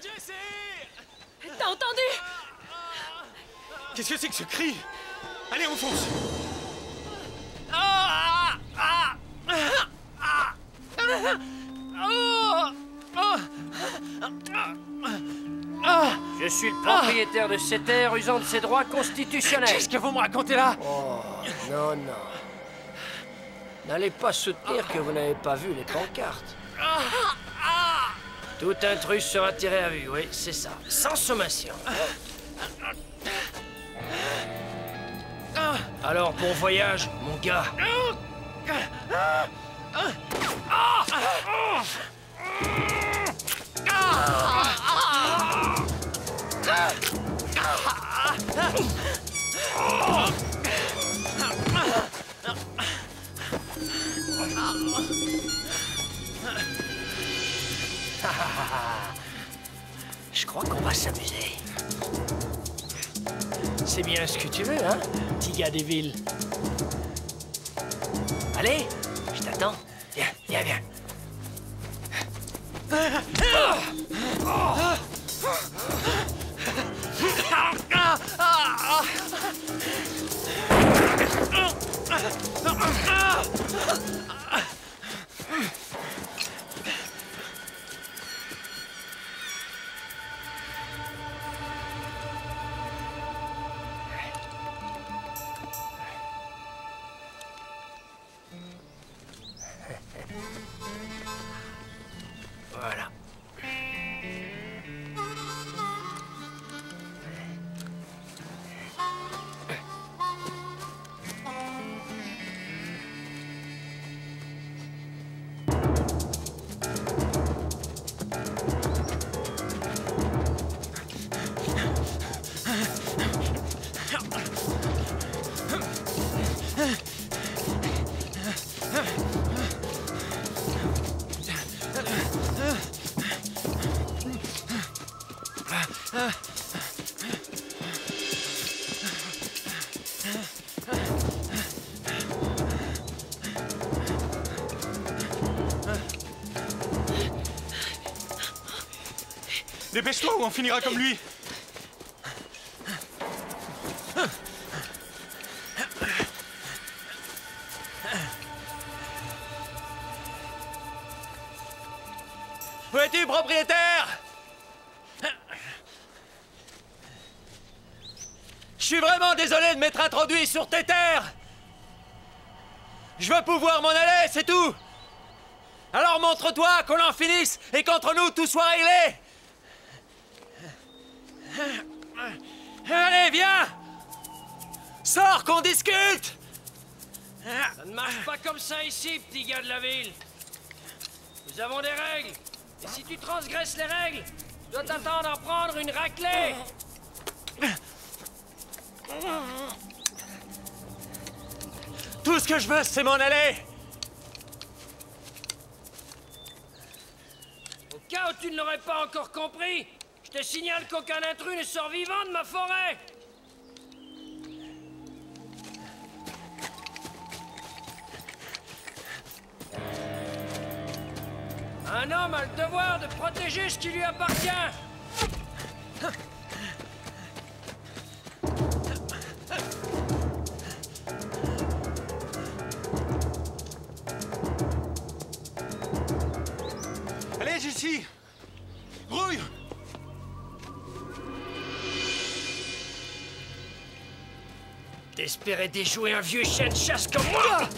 Jesse! T'as entendu? Qu'est-ce que c'est que ce cri? Allez, on fonce! Je suis le propriétaire de cette terre usant de ses droits constitutionnels. Qu'est-ce que vous me racontez là? Oh, non, non. N'allez pas soutenir que vous n'avez pas vu les pancartes. Tout intrus sera tiré à vue, oui, c'est ça. Sans sommation. Alors, bon voyage, mon gars. Je crois qu'on va s'amuser. C'est bien ce que tu veux, hein, petit gars des villes. Allez, je t'attends. Viens, viens, viens. Dépêche-toi ou on finira comme lui. Où es-tu, propriétaire? Je suis vraiment désolé de m'être introduit sur tes terres. Je veux pouvoir m'en aller, c'est tout. Alors montre-toi, qu'on en finisse, et qu'entre nous, tout soit réglé. Allez, viens. Sors, qu'on discute. Ça ne marche pas comme ça ici, petit gars de la ville. Nous avons des règles. Et si tu transgresses les règles, tu dois t'attendre à prendre une raclée. Tout ce que je veux, c'est m'en aller. Au cas où tu ne l'aurais pas encore compris, je te signale qu'aucun intrus ne sort vivant de ma forêt. Un homme a le devoir de protéger ce qui lui appartient. Allez, Jessie! Grouille! T'espérais déjouer un vieux chien de chasse comme moi?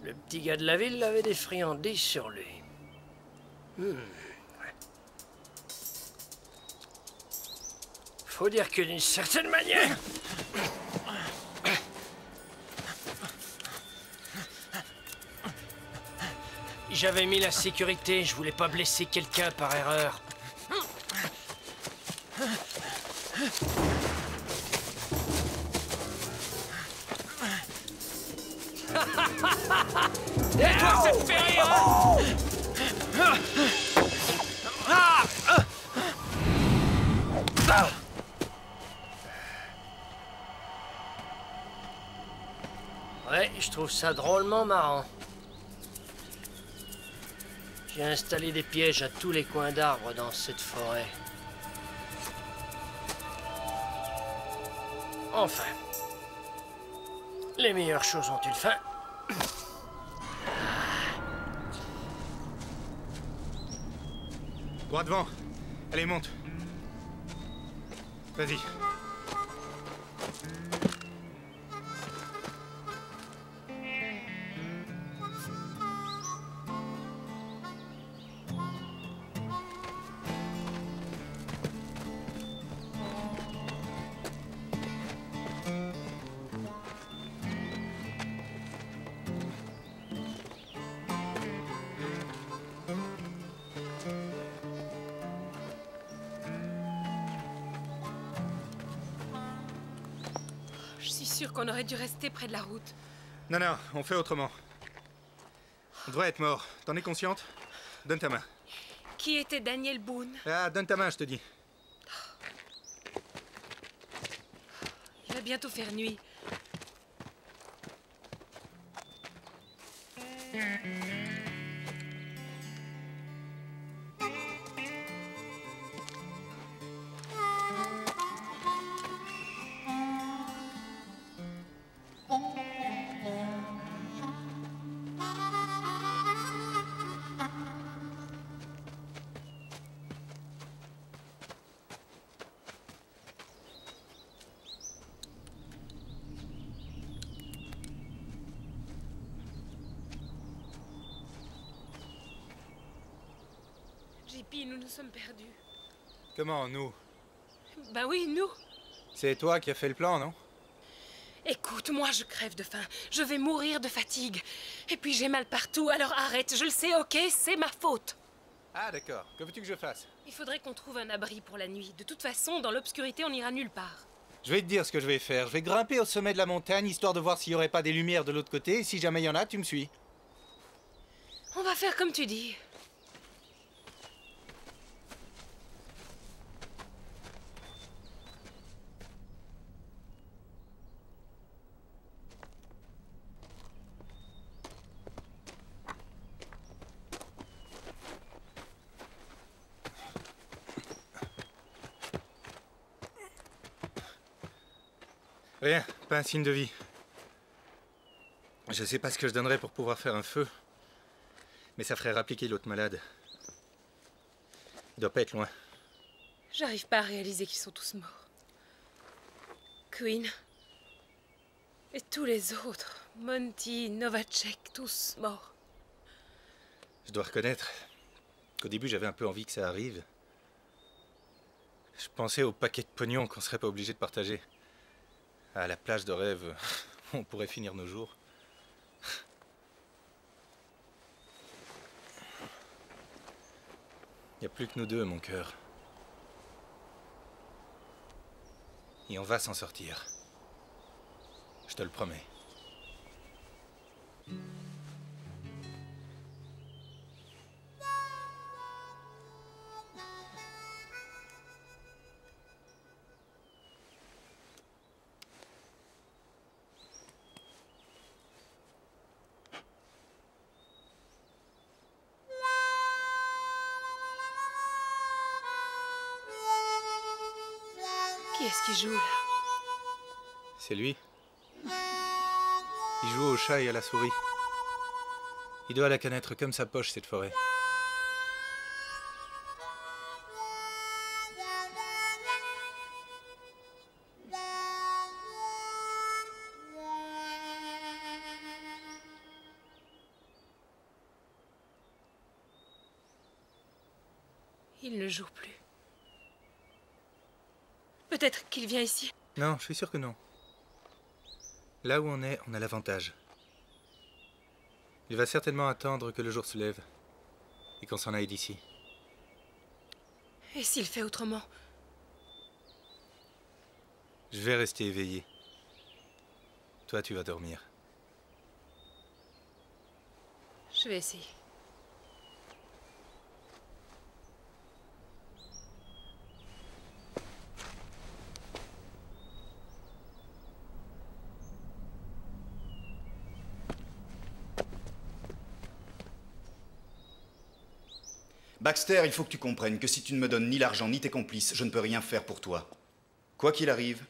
Le petit gars de la ville avait des friandises sur lui. Faut dire que d'une certaine manière... J'avais mis la sécurité, je voulais pas blesser quelqu'un par erreur. Et toi, ça te fait rire, hein? Ouais, je trouve ça drôlement marrant. J'ai installé des pièges à tous les coins d'arbres dans cette forêt. Enfin, les meilleures choses ont une fin. Droit devant. Allez, monte. Vas-y. Je suis sûre qu'on aurait dû rester près de la route. Non, non, on fait autrement. On devrait être mort. T'en es consciente? Donne ta main. Qui était Daniel Boone? Ah, donne ta main, je te dis. Il va bientôt faire nuit. JP, nous nous sommes perdus. Comment, nous? Ben oui, nous. C'est toi qui as fait le plan, non? Écoute, moi je crève de faim. Je vais mourir de fatigue. Et puis j'ai mal partout, alors arrête. Je le sais, ok? C'est ma faute. Ah, d'accord. Que veux-tu que je fasse? Il faudrait qu'on trouve un abri pour la nuit. De toute façon, dans l'obscurité, on n'ira nulle part. Je vais te dire ce que je vais faire. Je vais grimper au sommet de la montagne, histoire de voir s'il n'y aurait pas des lumières de l'autre côté. Et si jamais il y en a, tu me suis. On va faire comme tu dis. Rien, pas un signe de vie. Je sais pas ce que je donnerais pour pouvoir faire un feu, mais ça ferait rappliquer l'autre malade. Il doit pas être loin. J'arrive pas à réaliser qu'ils sont tous morts. Queen. Et tous les autres. Monty, Novacek, tous morts. Je dois reconnaître qu'au début j'avais un peu envie que ça arrive. Je pensais au paquet de pognon qu'on serait pas obligé de partager. À la plage de rêve où on pourrait finir nos jours. Il n'y a plus que nous deux, mon cœur. Et on va s'en sortir. Je te le promets. Qui est-ce qui joue, là? C'est lui. Il joue au chat et à la souris. Il doit la connaître comme sa poche, cette forêt. Il ne joue plus. Peut-être qu'il vient ici. Non, je suis sûr que non. Là où on est, on a l'avantage. Il va certainement attendre que le jour se lève et qu'on s'en aille d'ici. Et s'il fait autrement? Je vais rester éveillé. Toi, tu vas dormir. Je vais essayer. Baxter, il faut que tu comprennes que si tu ne me donnes ni l'argent ni tes complices, je ne peux rien faire pour toi. Quoi qu'il arrive,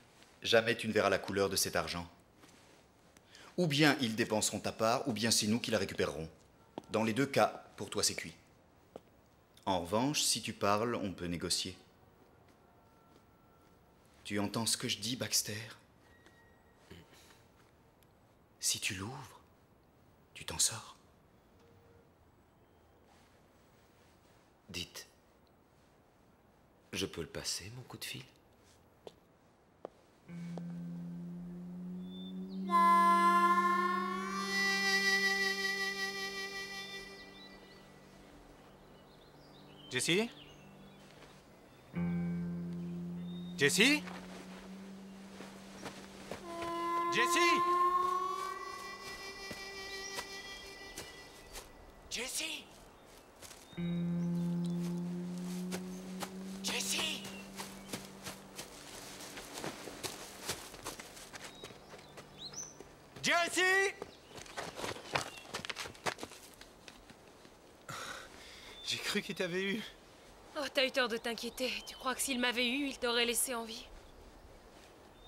jamais tu ne verras la couleur de cet argent. Ou bien ils dépenseront ta part, ou bien c'est nous qui la récupérerons. Dans les deux cas, pour toi c'est cuit. En revanche, si tu parles, on peut négocier. Tu entends ce que je dis, Baxter? Si tu l'ouvres, tu t'en sors. Dites, je peux le passer, mon coup de fil? Jessie? Jessie? Jessie? Jessie? Jessie? Jessie? J'ai cru qu'il t'avait eu. Oh, t'as eu tort de t'inquiéter. Tu crois que s'il m'avait eu, il t'aurait laissé en vie?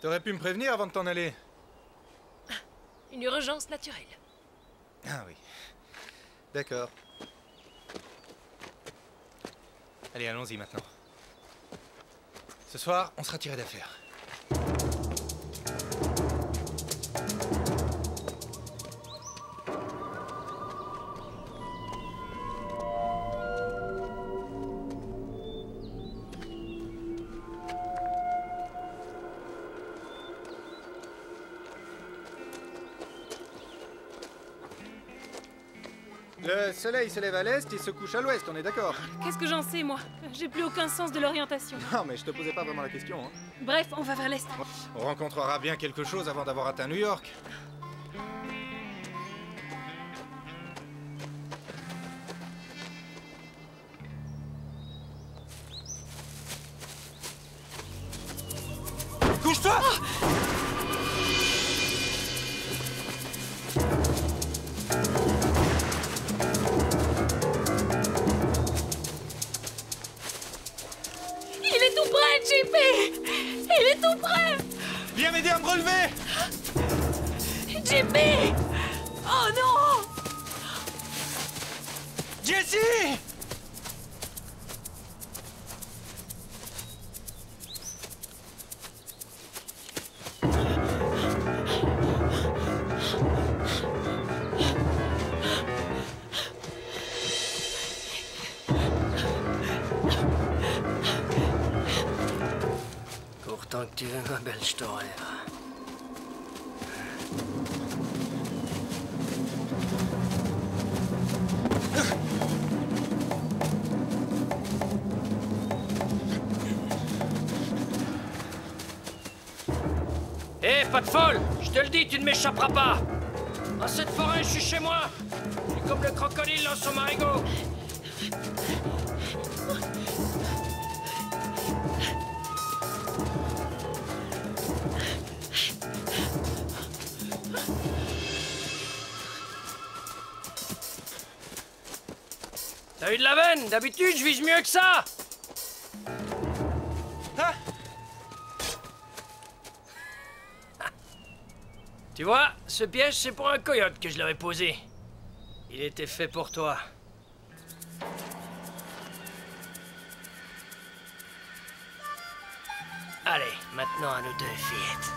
T'aurais pu me prévenir avant de t'en aller. Une urgence naturelle. Ah oui. D'accord. Allez, allons-y maintenant. Ce soir, on sera tiré d'affaire. Le soleil se lève à l'est et se couche à l'ouest, on est d'accord? Qu'est-ce que j'en sais, moi? J'ai plus aucun sens de l'orientation. Non, mais je te posais pas vraiment la question. Hein. Bref, on va vers l'est. On rencontrera bien quelque chose avant d'avoir atteint New York. Couche-toi! Il est tout près, JP! Il est tout près! Viens m'aider à me relever! longtemps que tu veux, ma belle, je t'aurai. Hé, pas de folle! Je te le dis, tu ne m'échapperas pas! Dans cette forêt, je suis chez moi! Je suis comme le crocodile dans son marigot! T'as eu de la veine? D'habitude, je vise mieux que ça! Tu vois, ce piège, c'est pour un coyote que je l'avais posé. Il était fait pour toi. Allez, maintenant à nous deux, fillettes.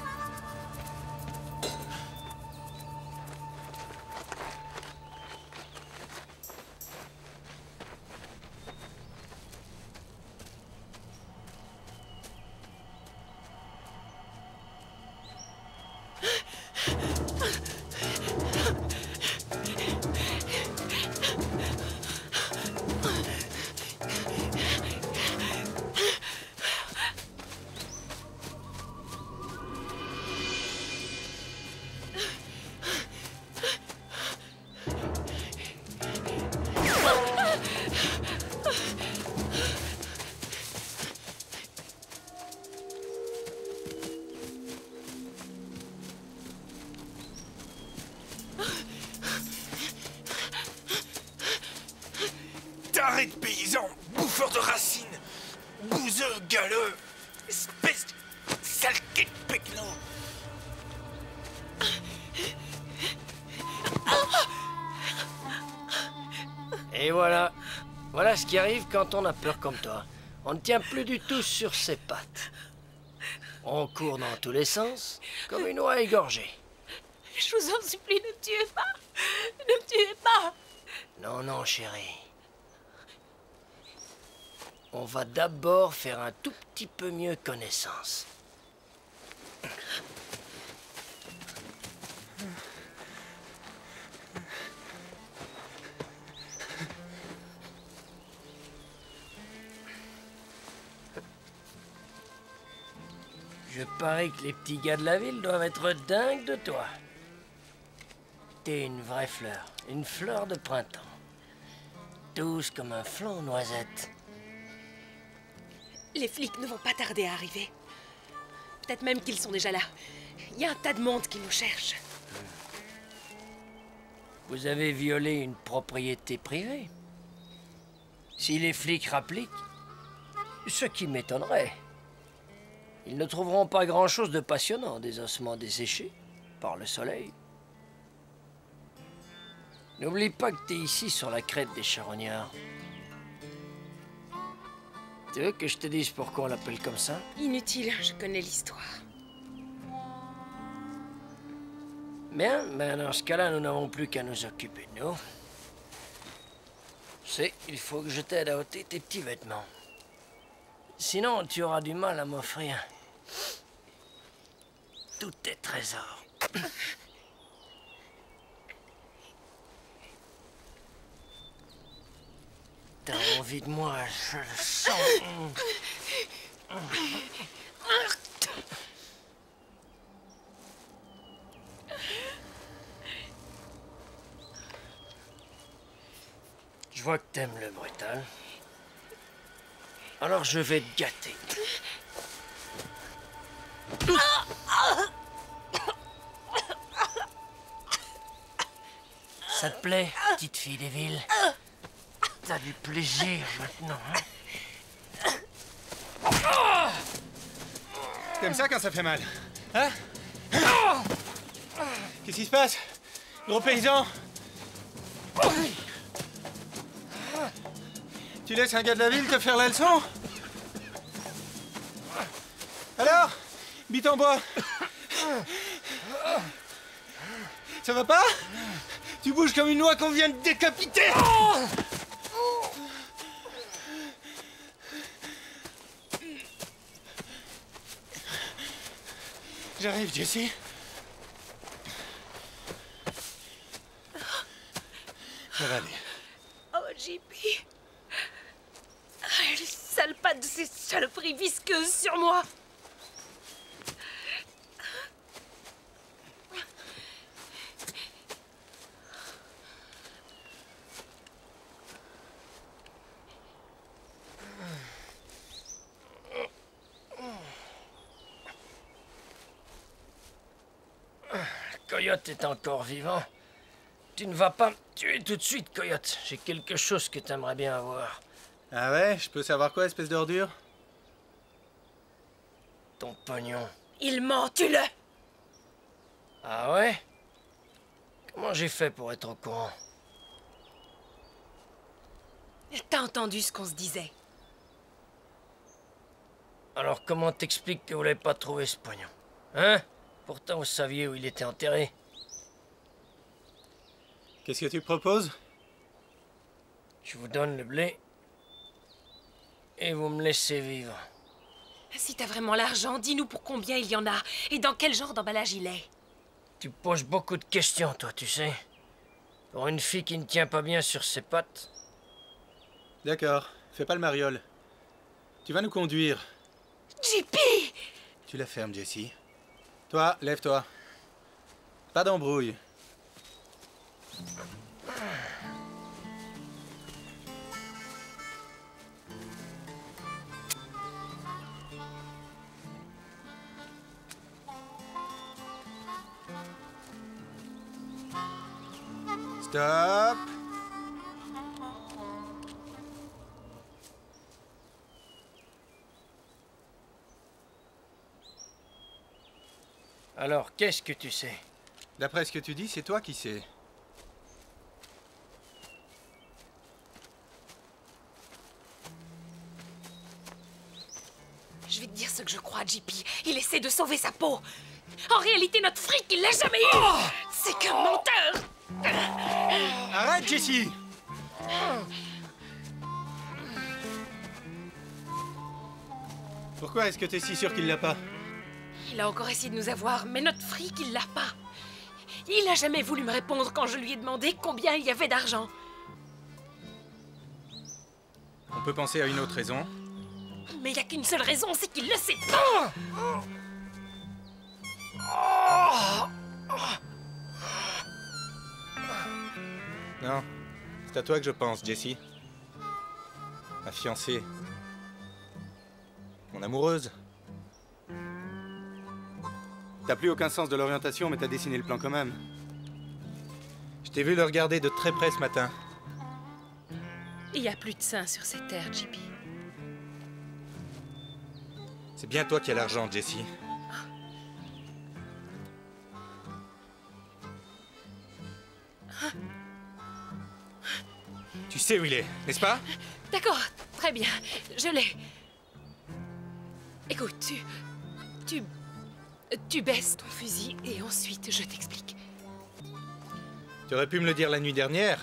Arrête, paysan, bouffeur de racines, bouseux, galeux, espèce de saleté de pecno. Et voilà. Voilà ce qui arrive quand on a peur comme toi. On ne tient plus du tout sur ses pattes. On court dans tous les sens, comme une oie égorgée. Je vous en supplie, ne me tuez pas. Ne me tuez pas. Non, non, chérie. On va d'abord faire un tout petit peu mieux connaissance. Je parie que les petits gars de la ville doivent être dingues de toi. T'es une vraie fleur, une fleur de printemps. Douce comme un flanc aux noisettes. Les flics ne vont pas tarder à arriver. Peut-être même qu'ils sont déjà là. Il y a un tas de monde qui nous cherche. Vous avez violé une propriété privée. Si les flics rappliquent, ce qui m'étonnerait, ils ne trouveront pas grand-chose de passionnant, des ossements desséchés par le soleil. N'oublie pas que t'es ici sur la crête des charognards. Tu veux que je te dise pourquoi on l'appelle comme ça? Inutile, je connais l'histoire. Bien, mais dans ce cas-là, nous n'avons plus qu'à nous occuper de nous. Tu sais, il faut que je t'aide à ôter tes petits vêtements. Sinon, tu auras du mal à m'offrir tous tes trésors. T'as envie de moi, je le sens. Je vois que t'aimes le brutal. Alors je vais te gâter. Ça te plaît, petite fille des villes? T'as du plaisir maintenant, hein? T'aimes ça quand ça fait mal? Hein? Qu'est-ce qui se passe? Gros paysan? Tu laisses un gars de la ville te faire la leçon? Alors? Bite en bois? Ça va pas? Tu bouges comme une oie qu'on vient de décapiter! J'arrive, Jessie. Ça va aller. Oh, JP. Ah, les sales pattes de ces saloperies visqueuses sur moi. Coyote est encore vivant. Tu ne vas pas me tuer tout de suite, Coyote. J'ai quelque chose que t'aimerais bien avoir. Ah ouais? Je peux savoir quoi, espèce d'ordure? Ton pognon. Il ment, tue-le! Ah ouais? Comment j'ai fait pour être au courant? T'as entendu ce qu'on se disait? Alors comment t'expliques que vous l'avez pas trouvé, ce pognon? Hein? Pourtant, vous saviez où il était enterré. Qu'est-ce que tu proposes? Je vous donne le blé. Et vous me laissez vivre. Si t'as vraiment l'argent, dis-nous pour combien il y en a et dans quel genre d'emballage il est. Tu poses beaucoup de questions, toi, tu sais. Pour une fille qui ne tient pas bien sur ses pattes. D'accord, fais pas le mariole. Tu vas nous conduire. JP! Tu la fermes, Jessie. Toi, lève-toi. Pas d'embrouille. Stop. Alors, qu'est-ce que tu sais? D'après ce que tu dis, c'est toi qui sais. Je vais te dire ce que je crois, JP. Il essaie de sauver sa peau. En réalité, notre fric, il l'a jamais eu. Oh, c'est qu'un menteur. Arrête, Jessie! Pourquoi est-ce que t'es si sûr qu'il l'a pas? Il a encore essayé de nous avoir, mais notre fric, il l'a pas. Il a jamais voulu me répondre quand je lui ai demandé combien il y avait d'argent. On peut penser à une autre raison. Mais il n'y a qu'une seule raison, c'est qu'il le sait pas. Non, c'est à toi que je pense, Jessie. Ma fiancée. Mon amoureuse. T'as plus aucun sens de l'orientation, mais t'as dessiné le plan quand même. Je t'ai vu le regarder de très près ce matin. Il n'y a plus de saints sur cette terre, JP. C'est bien toi qui as l'argent, Jessie. Tu sais où il est, n'est-ce pas? D'accord, très bien, je l'ai. Écoute, tu baisses ton fusil et ensuite je t'explique. Tu aurais pu me le dire la nuit dernière.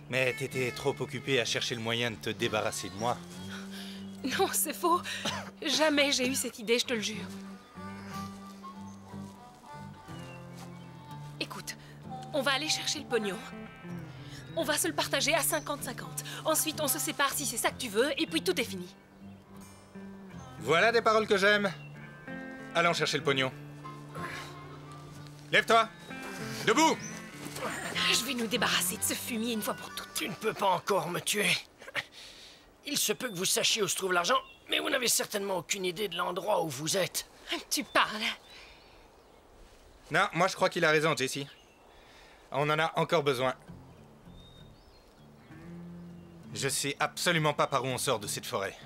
Mais t'étais trop occupé à chercher le moyen de te débarrasser de moi. Non, c'est faux. Jamais j'ai eu cette idée, je te le jure. Écoute, on va aller chercher le pognon. On va se le partager à 50-50. Ensuite, on se sépare si c'est ça que tu veux, et puis tout est fini. Voilà des paroles que j'aime. Allons chercher le pognon. Lève-toi. Debout. Je vais nous débarrasser de ce fumier une fois pour toutes. Tu ne peux pas encore me tuer. Il se peut que vous sachiez où se trouve l'argent, mais vous n'avez certainement aucune idée de l'endroit où vous êtes. Tu parles. Non, moi je crois qu'il a raison, Jessie. On en a encore besoin. Je sais absolument pas par où on sort de cette forêt.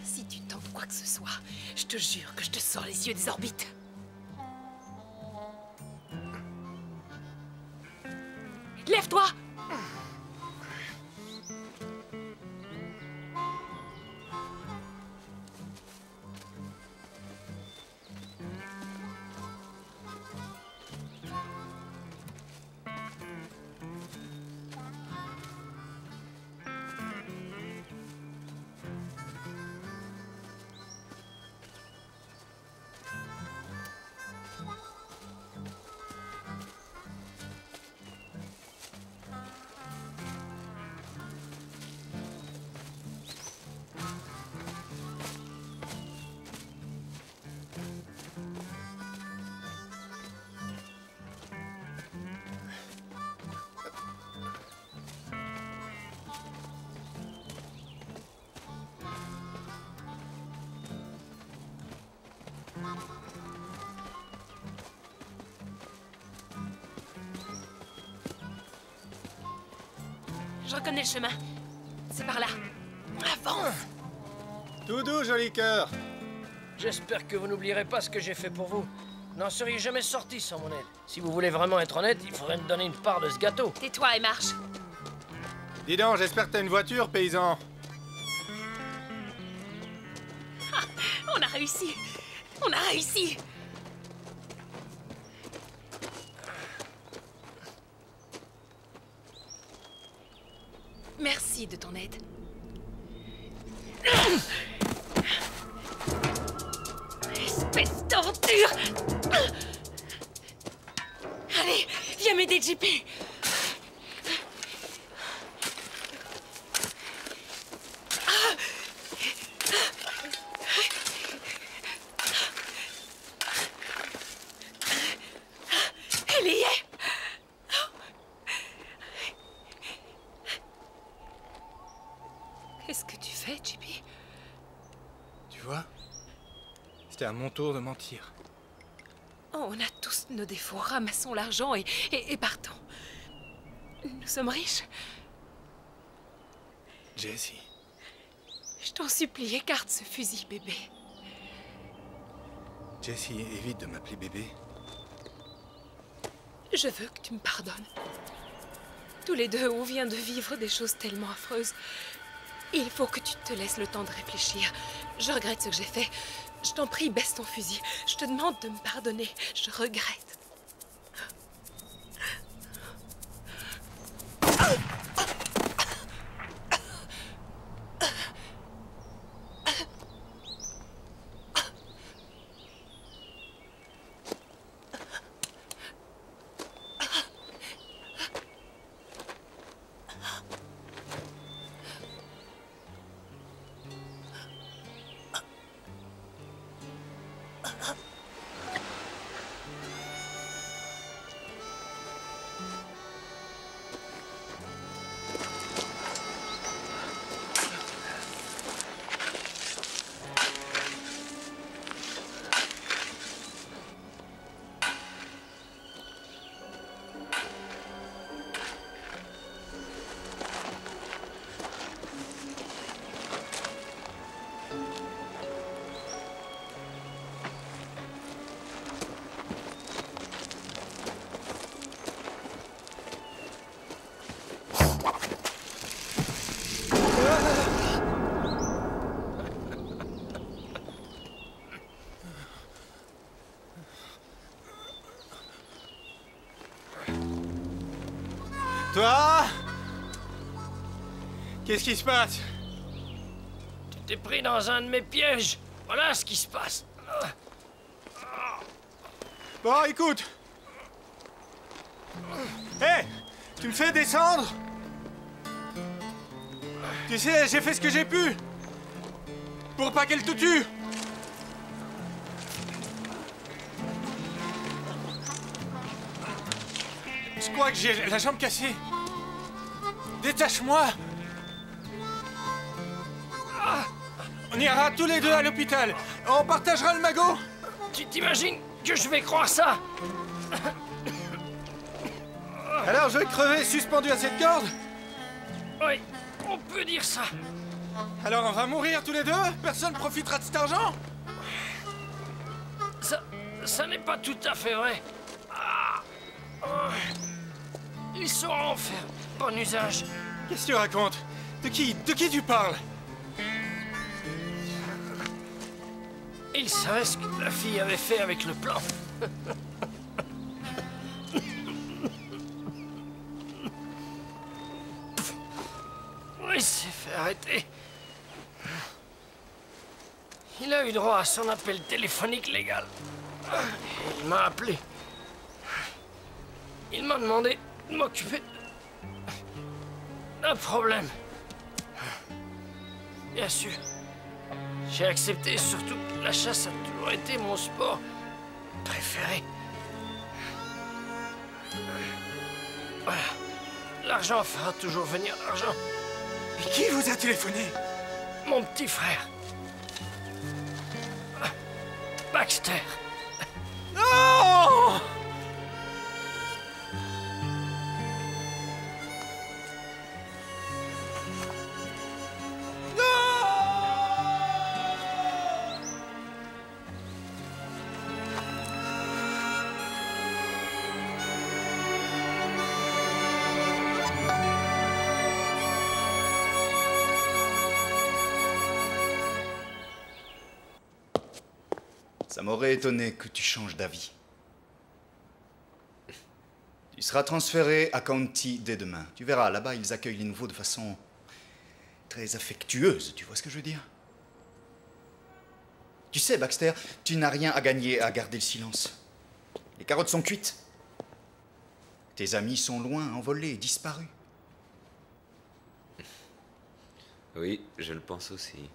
Si tu tentes quoi que ce soit, je te jure que je te sors les yeux des orbites. Lève-toi! Je reconnais le chemin. C'est par là. Avance! Tout doux, joli cœur. J'espère que vous n'oublierez pas ce que j'ai fait pour vous. Vous n'en seriez jamais sorti sans mon aide. Si vous voulez vraiment être honnête, il faudrait me donner une part de ce gâteau. Tais-toi et marche. Dis donc, j'espère que t'as une voiture, paysan. Ah, on a réussi. On a réussi. Merci de ton aide. Espèce d'ordure! Allez, viens m'aider, JP. Elle y est. Qu'est-ce que tu fais, JP? Tu vois? C'était à mon tour de mentir. Oh, on a tous nos défauts. Ramassons l'argent et partons. Nous sommes riches. Jessie. Je t'en supplie, écarte ce fusil, bébé. Jessie, évite de m'appeler bébé. Je veux que tu me pardonnes. Tous les deux, on vient de vivre des choses tellement affreuses. Il faut que tu te laisses le temps de réfléchir. Je regrette ce que j'ai fait. Je t'en prie, baisse ton fusil. Je te demande de me pardonner. Je regrette. Toi? Qu'est-ce qui se passe? Tu t'es pris dans un de mes pièges. Voilà ce qui se passe. Bon, écoute. Hé! Tu me fais descendre? Tu sais, j'ai fait ce que j'ai pu. Pour pas qu'elle te tue. Je crois que j'ai la jambe cassée. Détache-moi. On ira tous les deux à l'hôpital. On partagera le magot. Tu t'imagines que je vais croire ça? Alors je vais crever suspendu à cette corde? Oui, on peut dire ça. Alors on va mourir tous les deux? Personne profitera de cet argent? Ça n'est pas tout à fait vrai. Ils sauront en faire bon usage. Qu'est-ce que tu racontes? De qui tu parles? Ils savaient ce que la fille avait fait avec le plan. Il s'est fait arrêter. Il a eu droit à son appel téléphonique légal. Il m'a appelé. Il m'a demandé de m'occuper d'un problème. Bien sûr. J'ai accepté, surtout que la chasse a toujours été mon sport préféré. Voilà. L'argent fera toujours venir l'argent. Mais qui vous a téléphoné? Mon petit frère. Baxter. Non! Ça m'aurait étonné que tu changes d'avis. Tu seras transféré à County dès demain. Tu verras, là-bas, ils accueillent les nouveaux de façon très affectueuse, tu vois ce que je veux dire? Tu sais, Baxter, tu n'as rien à gagner à garder le silence. Les carottes sont cuites. Tes amis sont loin, envolés, disparus. Oui, je le pense aussi.